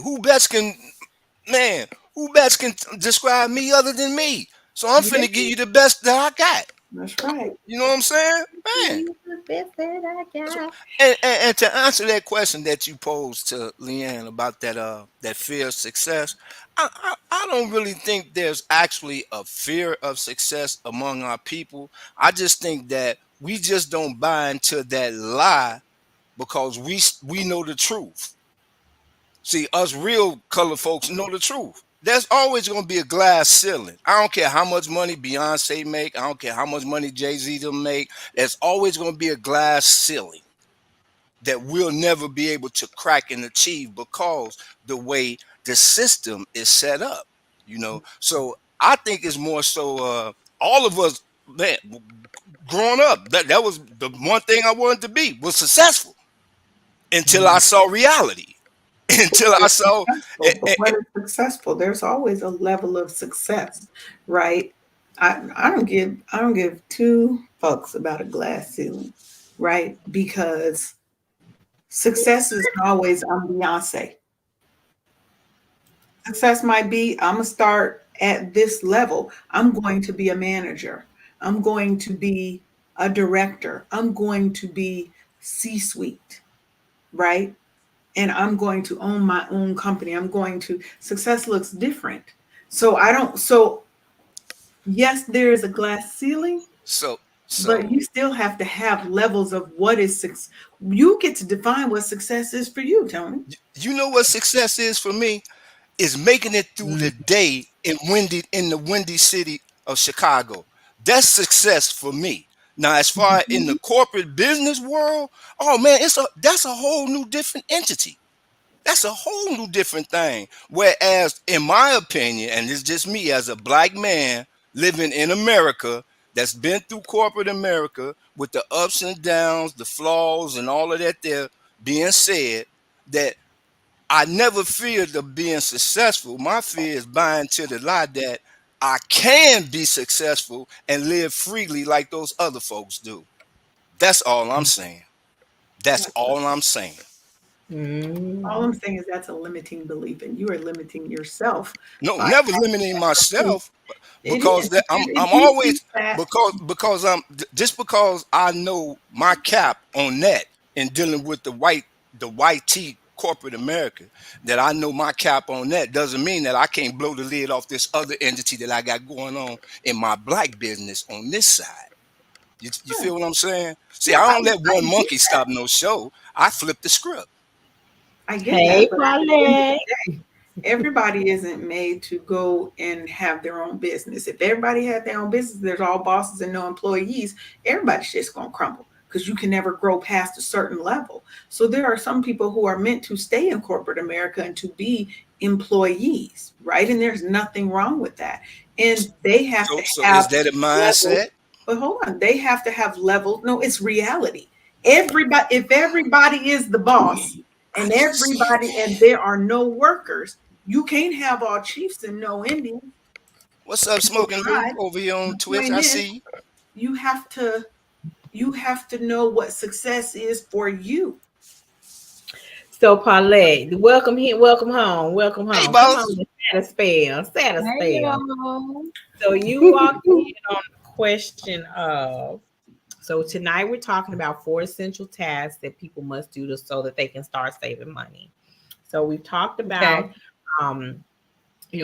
man, who best can describe me other than me? So I'm Yeah, finna give you the best that I got. that's right. You know what I'm saying? Man. You the best that I So, got. and to answer that question that you posed to Leanne about that fear of success, I don't really think there's actually a fear of success among our people. I just think that we just don't buy into that lie because we know the truth. See, us real color folks know the truth. There's always going to be a glass ceiling. I don't care how much money Beyonce make. I don't care how much money Jay-Z them make. There's always going to be a glass ceiling that we'll never be able to crack and achieve because the way the system is set up, you know. So I think it's more so all of us, man, growing up, that was the one thing I wanted to be, was successful until I saw reality. Until I saw But what is successful? There's always a level of success, right? I don't give two fucks about a glass ceiling, right? Because success isn't always I'm Beyonce. Success might be I'm gonna start at this level. I'm going to be a manager. I'm going to be a director. I'm going to be C-suite, right? And I'm going to own my own company. Success looks different. So yes, there is a glass ceiling, so but you still have to have levels of what is success. You get to define what success is for you, Tony. you know what success is for me? Is making it through the day in the windy city of Chicago. That's success for me. Now, as far in the corporate business world, oh man, that's a whole new different entity. That's a whole new different thing. Whereas, in my opinion, and it's just me as a black man living in America that's been through corporate America with the ups and downs, the flaws, and all of that there being said, that I never feared of being successful. My fear is buying to the lie that I can be successful and live freely like those other folks do. That's all I'm saying. That's all I'm saying. All I'm saying is that's a limiting belief, and you are limiting yourself. No, by never limiting myself It because is. that I'm If you always think that- because I'm just because I know my cap on that in dealing with the white tea corporate America, that I know my cap on that doesn't mean that I can't blow the lid off this other entity that I got going on in my black business on this side. You feel what I'm saying? See, Yeah, I don't let I one get monkey that. stop no show. I flip the script. I get Hey, that, but at the end of Paulette. the day, everybody isn't made to go and have their own business. If everybody had their own business, there's all bosses and no employees, everybody's just going to crumble because you can never grow past a certain level. So there are some people who are meant to stay in corporate America and to be employees, right? And there's nothing wrong with that. And they have to So is have that a levels. mindset? But hold on, they have to have levels. No, it's reality. If everybody is the boss, and everybody, and there are no workers, you can't have all chiefs and no Indians. What's up, Smoking Lou? Right. Over here on The Twitch, point I is, see you. you have to know what success is for you. So Paulette, welcome here, welcome home, welcome home. Hey, Come boss. on, set a spell, set a Hey, spell. y'all. So you walked in on the question of, so tonight we're talking about 4 essential tasks that people must do so that they can start saving money. So we've talked about,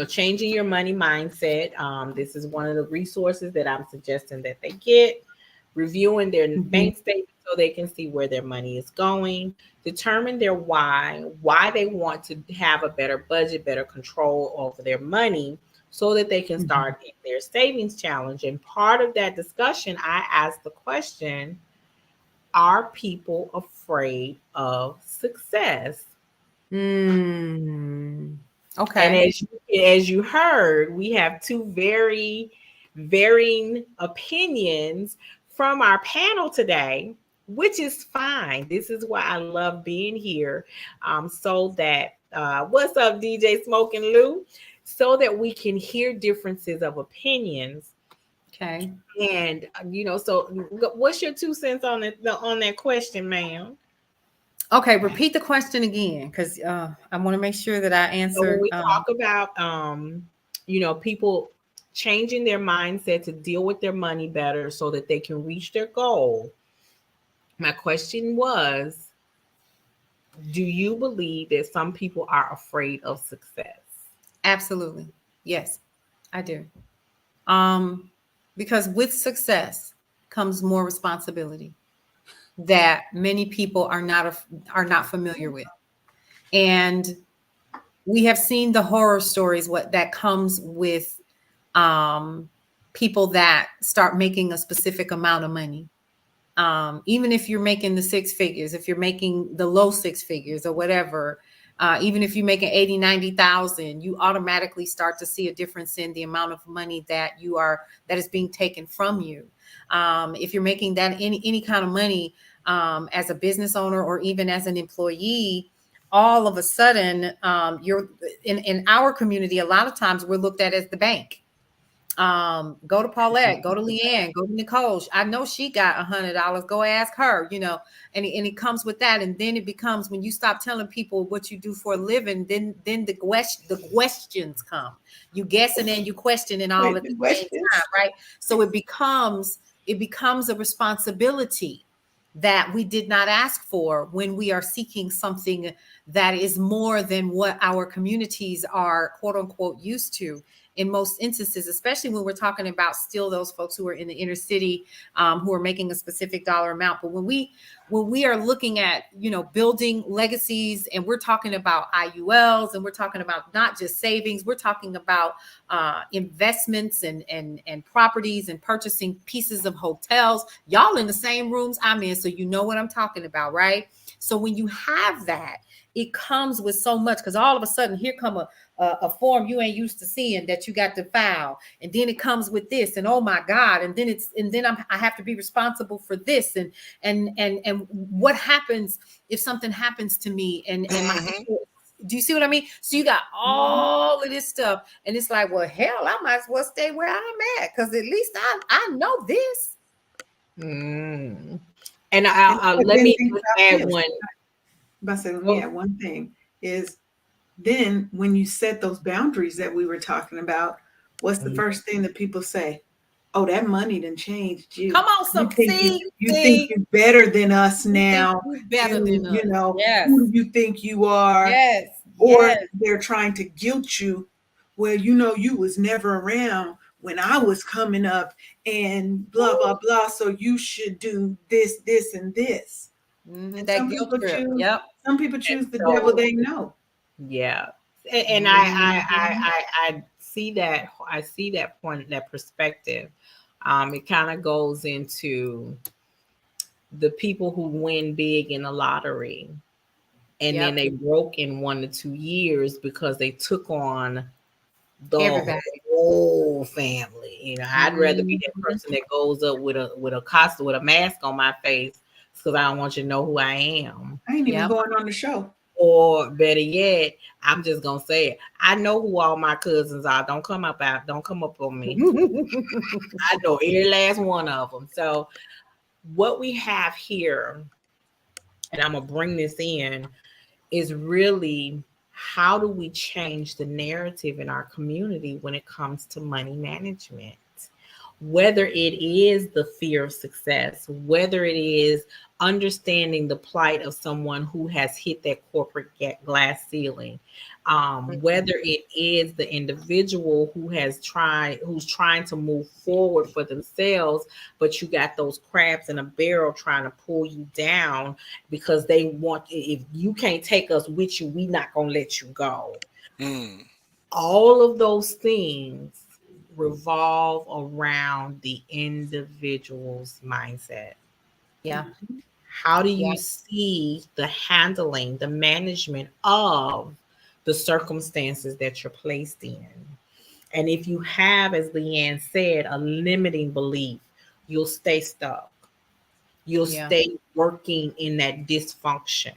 changing your money mindset. This is one of the resources that I'm suggesting that they get. Reviewing their bank statement so they can see where their money is going. Determine their why they want to have a better budget, better control over their money so that they can start their savings challenge. And part of that discussion, I asked the question, are people afraid of success? Okay. And as you heard, we have 2 very varying opinions from our panel today, which is fine. This is why I love being here. So that what's up, DJ Smoking Lou? So that we can hear differences of opinions. Okay. And so what's your 2 cents on that question, ma'am? Okay, repeat the question again, because I want to make sure that I answer. So when we talk about people changing their mindset to deal with their money better so that they can reach their goal, my question was, do you believe that some people are afraid of success? Absolutely. Yes, I do. Because with success, comes more responsibility that many people are not familiar with. And we have seen the horror stories, what that comes with people that start making a specific amount of money. Even if you're making the six figures, if you're making the low six figures or whatever, even if you're making 80, 90,000, you automatically start to see a difference in the amount of money that is being taken from you. If you're making that any kind of money as a business owner or even as an employee, all of a sudden, you're in our community. A lot of times we're looked at as the bank. Go to Paulette, go to Leanne, go to Nicole. I know she got $100. Go ask her, and it comes with that. And then it becomes, when you stop telling people what you do for a living, then the questions come. You guess and then you question and all at the same time, right? So it becomes a responsibility that we did not ask for when we are seeking something that is more than what our communities are, quote unquote, used to. In most instances, especially when we're talking about still those folks who are in the inner city, who are making a specific dollar amount. But when we are looking at, building legacies, and we're talking about IULs, and we're talking about not just savings, we're talking about investments and properties and purchasing pieces of hotels. Y'all in the same rooms I'm in, so you know what I'm talking about, right? So when you have that, it comes with so much, because all of a sudden here come a form you ain't used to seeing that you got to file, and then it comes with this, and oh my God, and then I have to be responsible for this, and what happens if something happens to me, and my, do you see what I mean? So you got all of this stuff, and it's like, well, hell, I might as well stay where I'm at, because at least I know this. And let me add one. Let me add one thing is, then when you set those boundaries that we were talking about, what's the first thing that people say? Oh, that money done changed you. Come on, you think you're better than us now. Better than us. Yes. Who do you think you are? Yes. Or they're trying to guilt you. Well, you was never around when I was coming up, and blah, blah, blah. So you should do this, this, and this. And that guilt trip. Some people choose the devil they know. Yeah. And I see that. I see that point, that perspective. It kind of goes into the people who win big in the lottery, and then they broke in 1 to 2 years because they took on the whole family. I'd rather be that person that goes up with a costume, with a mask on my face, because I don't want you to know who I am. I ain't even going on the show. Or better yet, I'm just gonna say it. I know who all my cousins are. Don't come up on me. I know every last one of them. So what we have here, and I'm gonna bring this in, is really, how do we change the narrative in our community when it comes to money management? Whether it is the fear of success, whether it is understanding the plight of someone who has hit that corporate glass ceiling, whether it is the individual who's trying to move forward for themselves, but you got those crabs in a barrel trying to pull you down because they want, if you can't take us with you, we not gonna let you go. All of those things revolve around the individual's mindset. How do you see the handling, the management of the circumstances that you're placed in? And if you have, as Leanne said, a limiting belief, you'll stay stuck. You'll stay working in that dysfunction.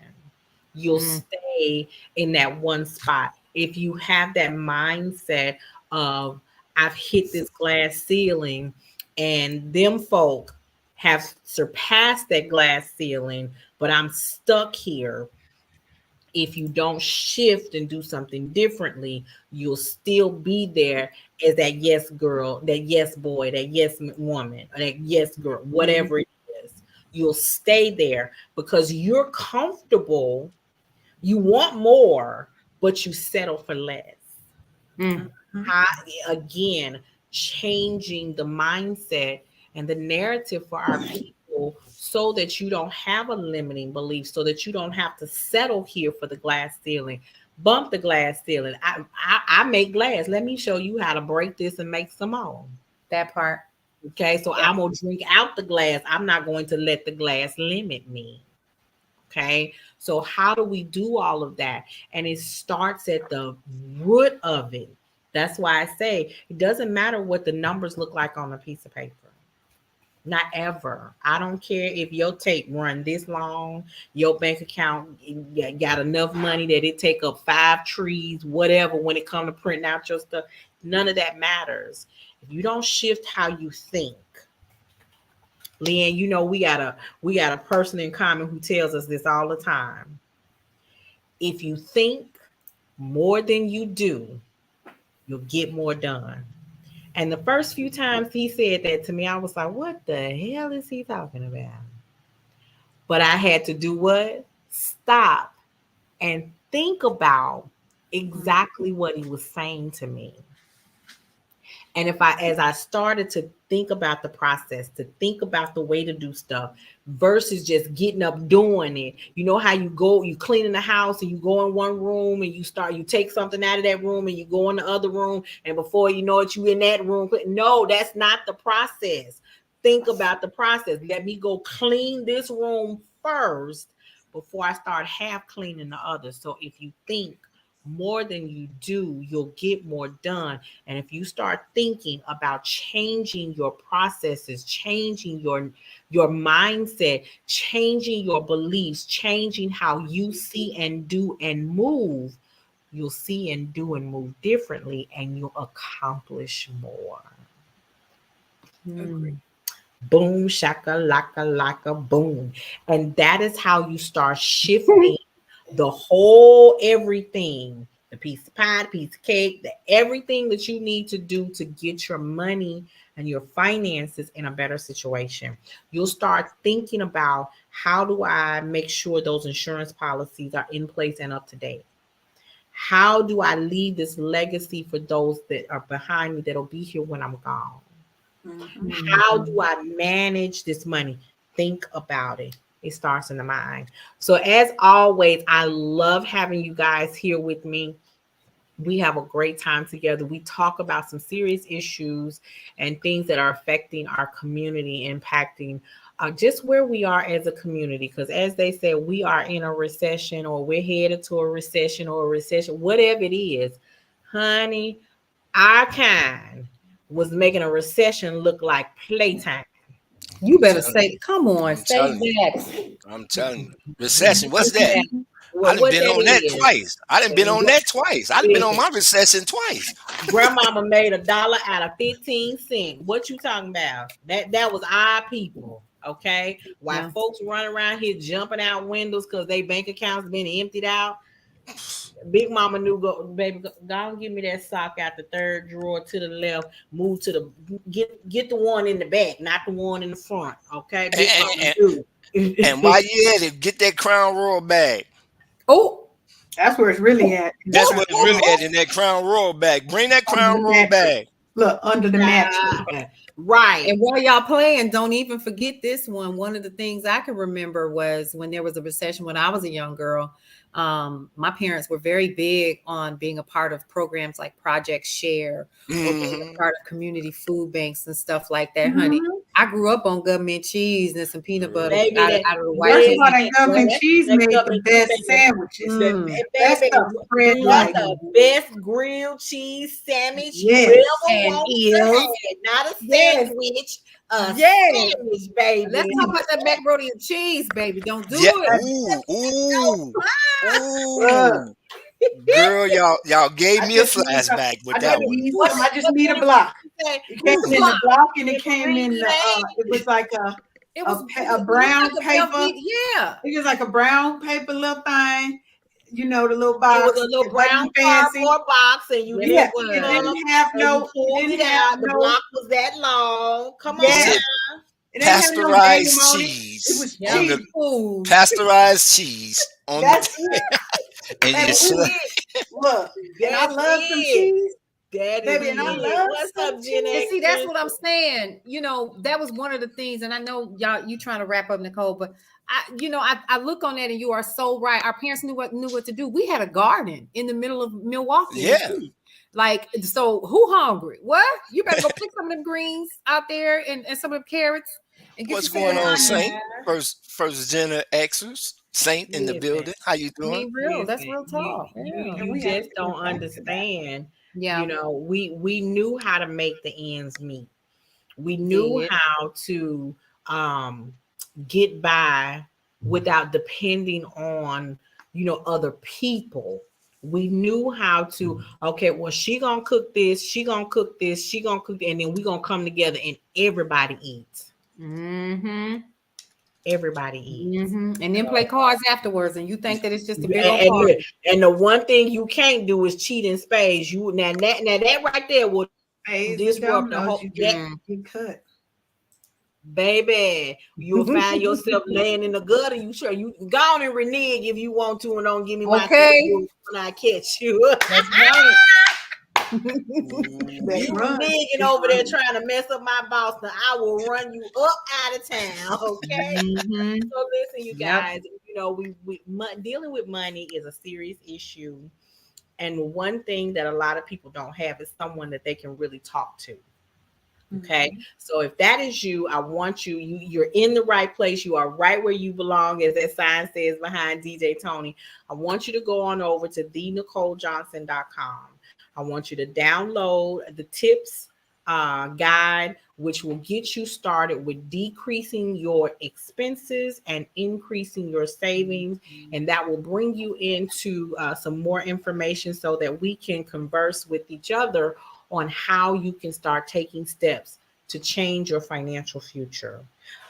You'll stay in that one spot. If you have that mindset of, I've hit this glass ceiling, and them folk have surpassed that glass ceiling, but I'm stuck here. If you don't shift and do something differently, you'll still be there as that yes girl, that yes boy, that yes woman, or that yes girl, whatever it is. You'll stay there because you're comfortable. You want more, but you settle for less. Again, changing the mindset and the narrative for our people, so that you don't have a limiting belief, so that you don't have to settle here for the glass ceiling. Bump the glass ceiling. I make glass. Let me show you how to break this and make some more. That part. Okay, so Yeah. I'm gonna drink out the glass. I'm not going to let the glass limit me. Okay, so how do we do all of that? And it starts at the root of it. That's why I say it doesn't matter what the numbers look like on a piece of paper. Not ever. I don't care if your tape run this long, your bank account got enough money that it take up 5 trees, whatever, when it come to printing out your stuff. None of that matters. If you don't shift how you think. Leanne, you know we got a person in common who tells us this all the time. If you think more than you do, you'll get more done. And the first few times he said that to me, I was like, what the hell is he talking about? But I had to do what? Stop and think about exactly what he was saying to me. And as I started to think about the process, to think about the way to do stuff versus just getting up doing it. You know how you clean in the house and you go in one room and you take something out of that room and you go in the other room, and before you know it, you in that room. No, that's not the process. Think about the process. Let me go clean this room first before I start half cleaning the others. So if you think more than you do, you'll get more done. And if you start thinking about changing your processes, changing your mindset, changing your beliefs, changing how you see and do and move, you'll see and do and move differently, and you'll accomplish more. Boom, shaka, laka, laka, boom. And that is how you start shifting the whole everything, the piece of pie, the piece of cake, everything that you need to do to get your money and your finances in a better situation. You'll start thinking about, how do I make sure those insurance policies are in place and up to date? How do I leave this legacy for those that are behind me that'll be here when I'm gone? How do I manage this money? Think about it. It starts in the mind. So as always, I love having you guys here with me. We have a great time together. We talk about some serious issues and things that are affecting our community, impacting just where we are as a community. Because as they say, we are in a recession, or we're headed to a recession, whatever it is. Honey, our kind was making a recession look like playtime. You better say, come on, say that. I'm telling you. Recession, what's that? Well, I done been on that twice. I done been on that twice. I done been on my recession twice. Grandmama made $1 out of 15 cents. What you talking about? That was our people. Okay. While folks run around here jumping out windows because their bank accounts been emptied out. Big Mama knew, baby, go and give me that sock out the third drawer to the left. Move to the get the one in the back, not the one in the front. Okay. Big Mama knew. And while you at it, get that Crown Royal bag. Oh, that's where it's really at. That's where it's really at, in that Crown Royal bag. Bring that Crown Royal bag. Look, under the mattress. Right. And while y'all playing, don't even forget this one. One of the things I can remember was when there was a recession when I was a young girl. My parents were very big on being a part of programs like Project Share, or being a part of community food banks and stuff like that, honey. I grew up on government cheese and some peanut butter out of the White First of all, that government cheese made the best sandwiches. The best grilled cheese sandwich you ever wanted. Not a sandwich. Sandwich, baby. Let's talk about that macaroni and cheese, baby. Don't do it. Ooh. Girl, y'all gave me a flashback with that one. I just need a block. It came in the block, and it came in it was like a brown paper. Yeah. It was like a brown paper little thing. You know, the little box. It was a little brown cardboard box, and you didn't have no. The block was that long. Come on. Pasteurized cheese. It was cheese. Pasteurized cheese. That's it. And look, and I love some cheese. That is Baby, and I it. love What's some up, Gen too. And see, that's Xers? what I'm saying. You know, that was one of the things, and I know y'all you trying to wrap up, Nicole, but I look on that, and you are so right. Our parents knew what to do. We had a garden in the middle of Milwaukee. Yeah. Like, so who hungry? What? You better go pick some of them greens out there and some of them carrots and get What's you some going on, lasagna. Saint? First Gen Xers. Saint in the Listen, building. How you I doing? mean, real. That's listen, real talk. you And you we have just to don't get back to that. understand. Yeah. You know, we knew how to make the ends meet. We We knew did. how to um get by without depending on, other people. We knew how to, okay, well, she gonna cook this, she gonna cook this, she gonna cook, and then we gonna come together and everybody eats. Mm-hmm. Everybody eats. Mm-hmm. And then play cards afterwards, and you think that it's just a big And, old and, party. look, and the one thing you can't do is cheat in spades. You now that right there will Spades and disrupt the dominoes, whole you that get cut. baby. You'll find yourself laying in the gutter. You sure you go on and renege if you want to, and don't give me my Okay. when I catch you. That's right. Better You run. reneging over there trying to mess up my boss. Now I will run you up out of town. Okay. Mm-hmm. So listen, you Yep. guys. Dealing with money is a serious issue, and one thing that a lot of people don't have is someone that they can really talk to. Okay. So if that is you, I want you're in the right place. You are right where you belong, as that sign says behind DJ Tony. I want you to go on over to thenicolejohnson.com. I want you to download the tips guide, which will get you started with decreasing your expenses and increasing your savings. And that will bring you into some more information so that we can converse with each other on how you can start taking steps to change your financial future.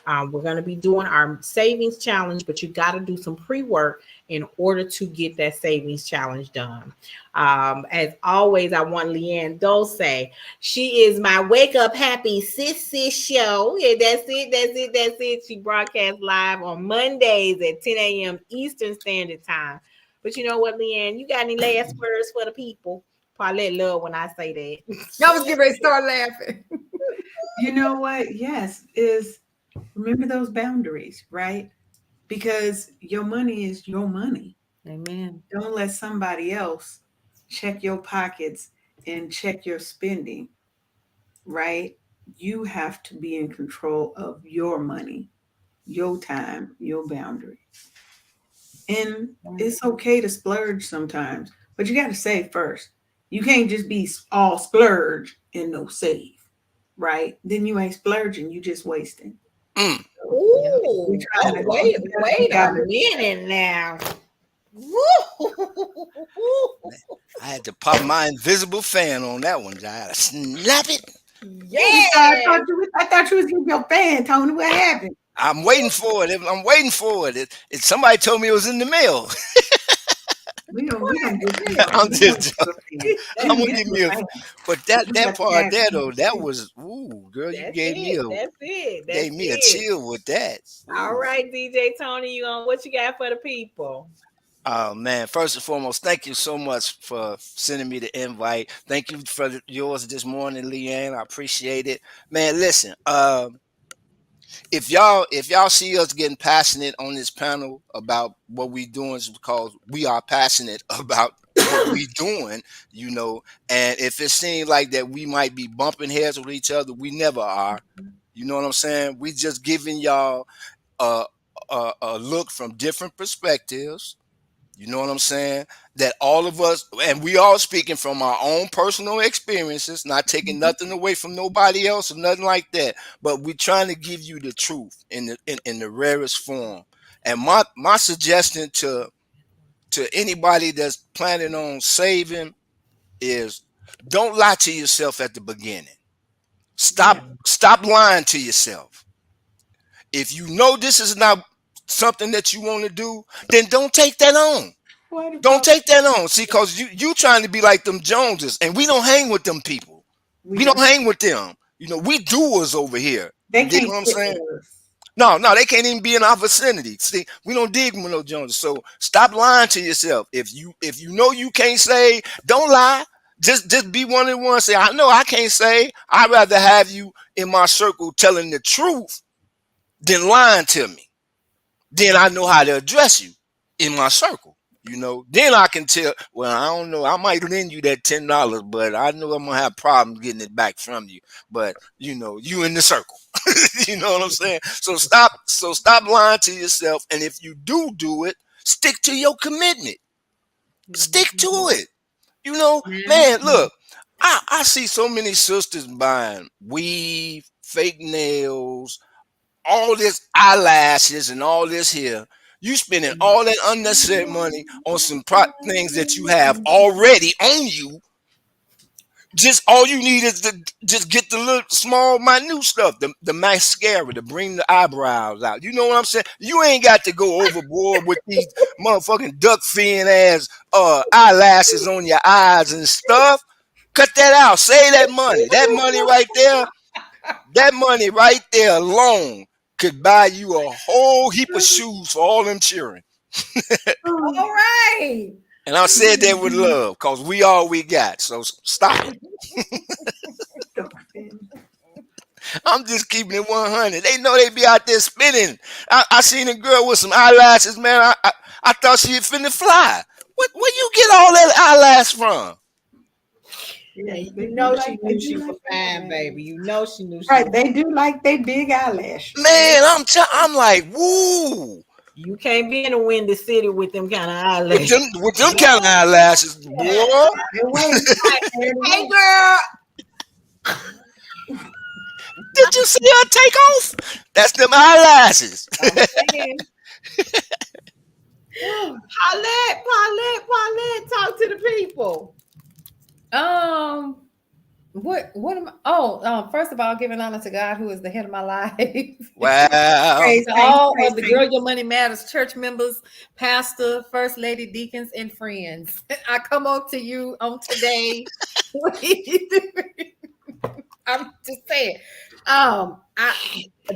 We're going to be doing our savings challenge, but you got to do some pre-work in order to get that savings challenge done. As always, I want Leanne Dulce. She is my Wake Up Happy Sis show. Yeah, that's it. She broadcasts live on Mondays at 10 a.m. Eastern Standard Time. But you know what, Leanne? You got any last words for the people? Probably love when I say that. Y'all was getting ready to start laughing. You know what? Yes, is remember those boundaries, right? Because your money is your money. Amen. Don't let somebody else check your pockets and check your spending, right? You have to be in control of your money, your time, your boundaries. And it's okay to splurge sometimes, but you got to save first. You can't just be all splurge and no save, right? Then you ain't splurging, you just wasting. Mm. Ooh, We trying to- wait we a gotta- minute now. I had to pop my invisible fan on that one. I had to snap it. Yeah. I thought you was getting your fan, Tony. What happened? I'm waiting for it. I'm waiting for it. Somebody told me it was in the mail. We don't I'm just joking. I'm gonna give me a. But that part there though, that was girl, you That's gave me a That's it. That's gave me a it. chill with that. All right, DJ Tony, what you got for the people? Oh man, first and foremost, thank you so much for sending me the invite. Thank you for yours this morning, Leanne. I appreciate it. Man, listen, if y'all see us getting passionate on this panel about what we doing, is because we are passionate about what we doing, and if it seems like that we might be bumping heads with each other, we never are. You know what I'm saying? We just giving y'all a look from different perspectives. You know what I'm saying? That all of us, and we all speaking from our own personal experiences, not taking nothing away from nobody else or nothing like that. But we're trying to give you the truth in the rarest form. And my suggestion to anybody that's planning on saving is don't lie to yourself at the beginning. Stop lying to yourself. If you know this is not something that you want to do, then don't take that on. Don't take that on. See, because you trying to be like them Joneses, and we don't hang with them people. We don't hang with them. We doers over here. They You dig can't what I'm sit saying? with us. No, they can't even be in our vicinity. See, we don't dig with no Joneses. So stop lying to yourself. If you know you can't say, don't lie. Just be one of the ones. Say, I know I can't say. I'd rather have you in my circle telling the truth than lying to me. Then I know how to address you in my circle. Then I can tell, well, I don't know, I might lend you that $10, but I know I'm gonna have problems getting it back from you. But you in the circle. You know what I'm saying? So stop lying to yourself. And if you do it, stick to your commitment. Stick to it. Man, look, I see so many sisters buying weave, fake nails, all this eyelashes and all this here. You spending all that unnecessary money on some things that you have already on you. Just all you need is to just get the little small minute stuff, the mascara to bring the eyebrows out. You know what I'm saying? You ain't got to go overboard with these motherfucking duck fin ass eyelashes on your eyes and stuff. Cut that out. Save that money. That money right there alone could buy you a whole heap of shoes for all them children. All right. And I said that with love, because we all we got. So stop it. I'm just keeping it 100. They know they be out there spinning. I seen a girl with some eyelashes, man. I thought she was finna fly. Where you get all that eyelash from? Yeah, she knew she was fine, baby. She knew she Right, they do like they big eyelash. Man, I'm like, woo. You can't be in a windy city with them kind of eyelashes. With them kind of eyelashes, boy. Hey, girl. Did you see her take off? That's them eyelashes. Paulette, talk to the people. What am first of all, giving honor to God, who is the head of my life. Wow. Praise all of the Girl Your Money Matters church members, pastor, first lady, deacons, and friends. I come on to you on today. I'm just saying.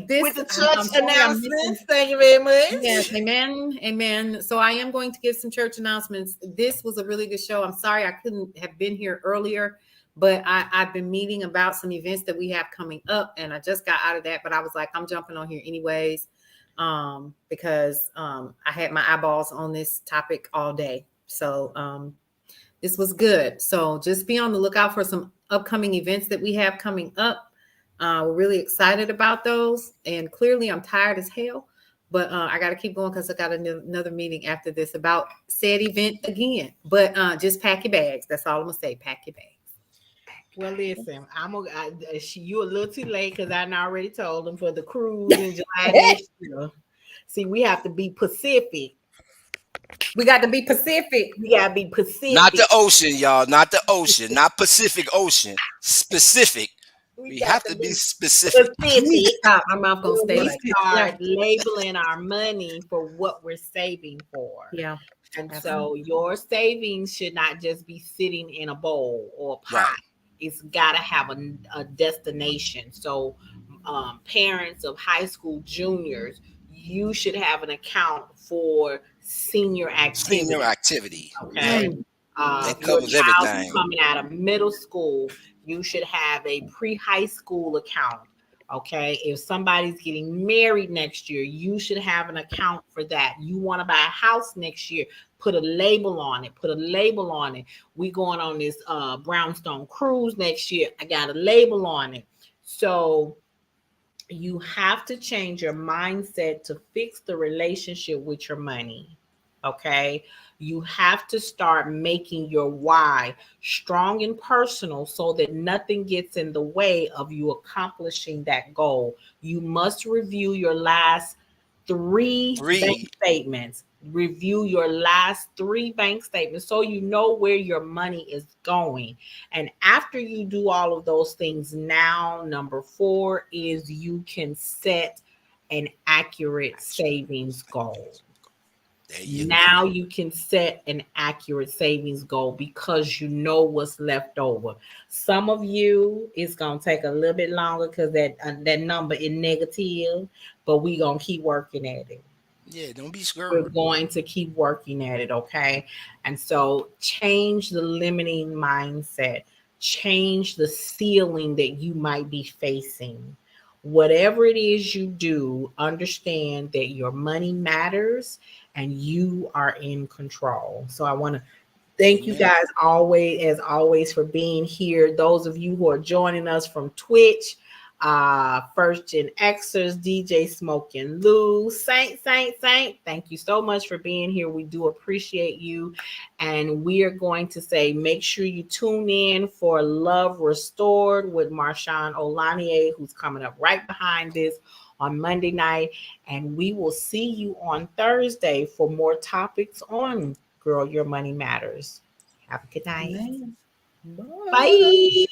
With the church announcements, thank you very much. Yes, amen. So I am going to give some church announcements. This was a really good show. I'm sorry I couldn't have been here earlier, but I've been meeting about some events that we have coming up, and I just got out of that, but I was like, I'm jumping on here anyways, because I had my eyeballs on this topic all day. So this was good. So just be on the lookout for some upcoming events that we have coming up. We're really excited about those, and clearly I'm tired as hell, but I got to keep going because I got another meeting after this about said event again. But just pack your bags. That's all I'm gonna say. Pack your bags. Well, listen, you a little too late because I already told them for the cruise in July next year. See, we have to be Pacific. We got to be Pacific. We got to be Pacific. Not the ocean, y'all. Not the ocean. Not Pacific Ocean. Specific. We have to be specific. My mouth gonna stay We like start labeling our money for what we're saving for. Yeah. And so your savings should not just be sitting in a bowl or a pot. Right. It's got to have a destination. So parents of high school juniors, you should have an account for senior activity. Okay. That covers everything. Coming out of middle school, you should have a pre-high school account. Okay. If somebody's getting married next year, you should have an account for that. You want to buy a house next year, put a label on it. We going on this brownstone cruise next year. I got a label on it. So you have to change your mindset to fix the relationship with your money. Okay. You have to start making your why strong and personal so that nothing gets in the way of you accomplishing that goal. You must review your last three bank statements. Review your last 3 bank statements so you know where your money is going. And after you do all of those things, now number 4 is you can set an accurate savings goal. Now you can set an accurate savings goal because you know what's left over. Some of you, it's going to take a little bit longer because that number is negative, but we're going to keep working at it. Yeah, don't be We're scared. going to keep working at it, okay? And so change the limiting mindset, change the ceiling that you might be facing. Whatever it is you do, understand that your money matters and you are in control. So I want to thank you Amen. guys always, as always, for being here. Those of you who are joining us from Twitch, First Gen Xers, DJ Smoking Lou, Saint. Thank you so much for being here. We do appreciate you. And we are going to say, make sure you tune in for Love Restored with Marshawn Olanier, who's coming up right behind this on Monday night. And we will see you on Thursday for more topics on Girl, Your Money Matters. Have a good night. Amen. Bye.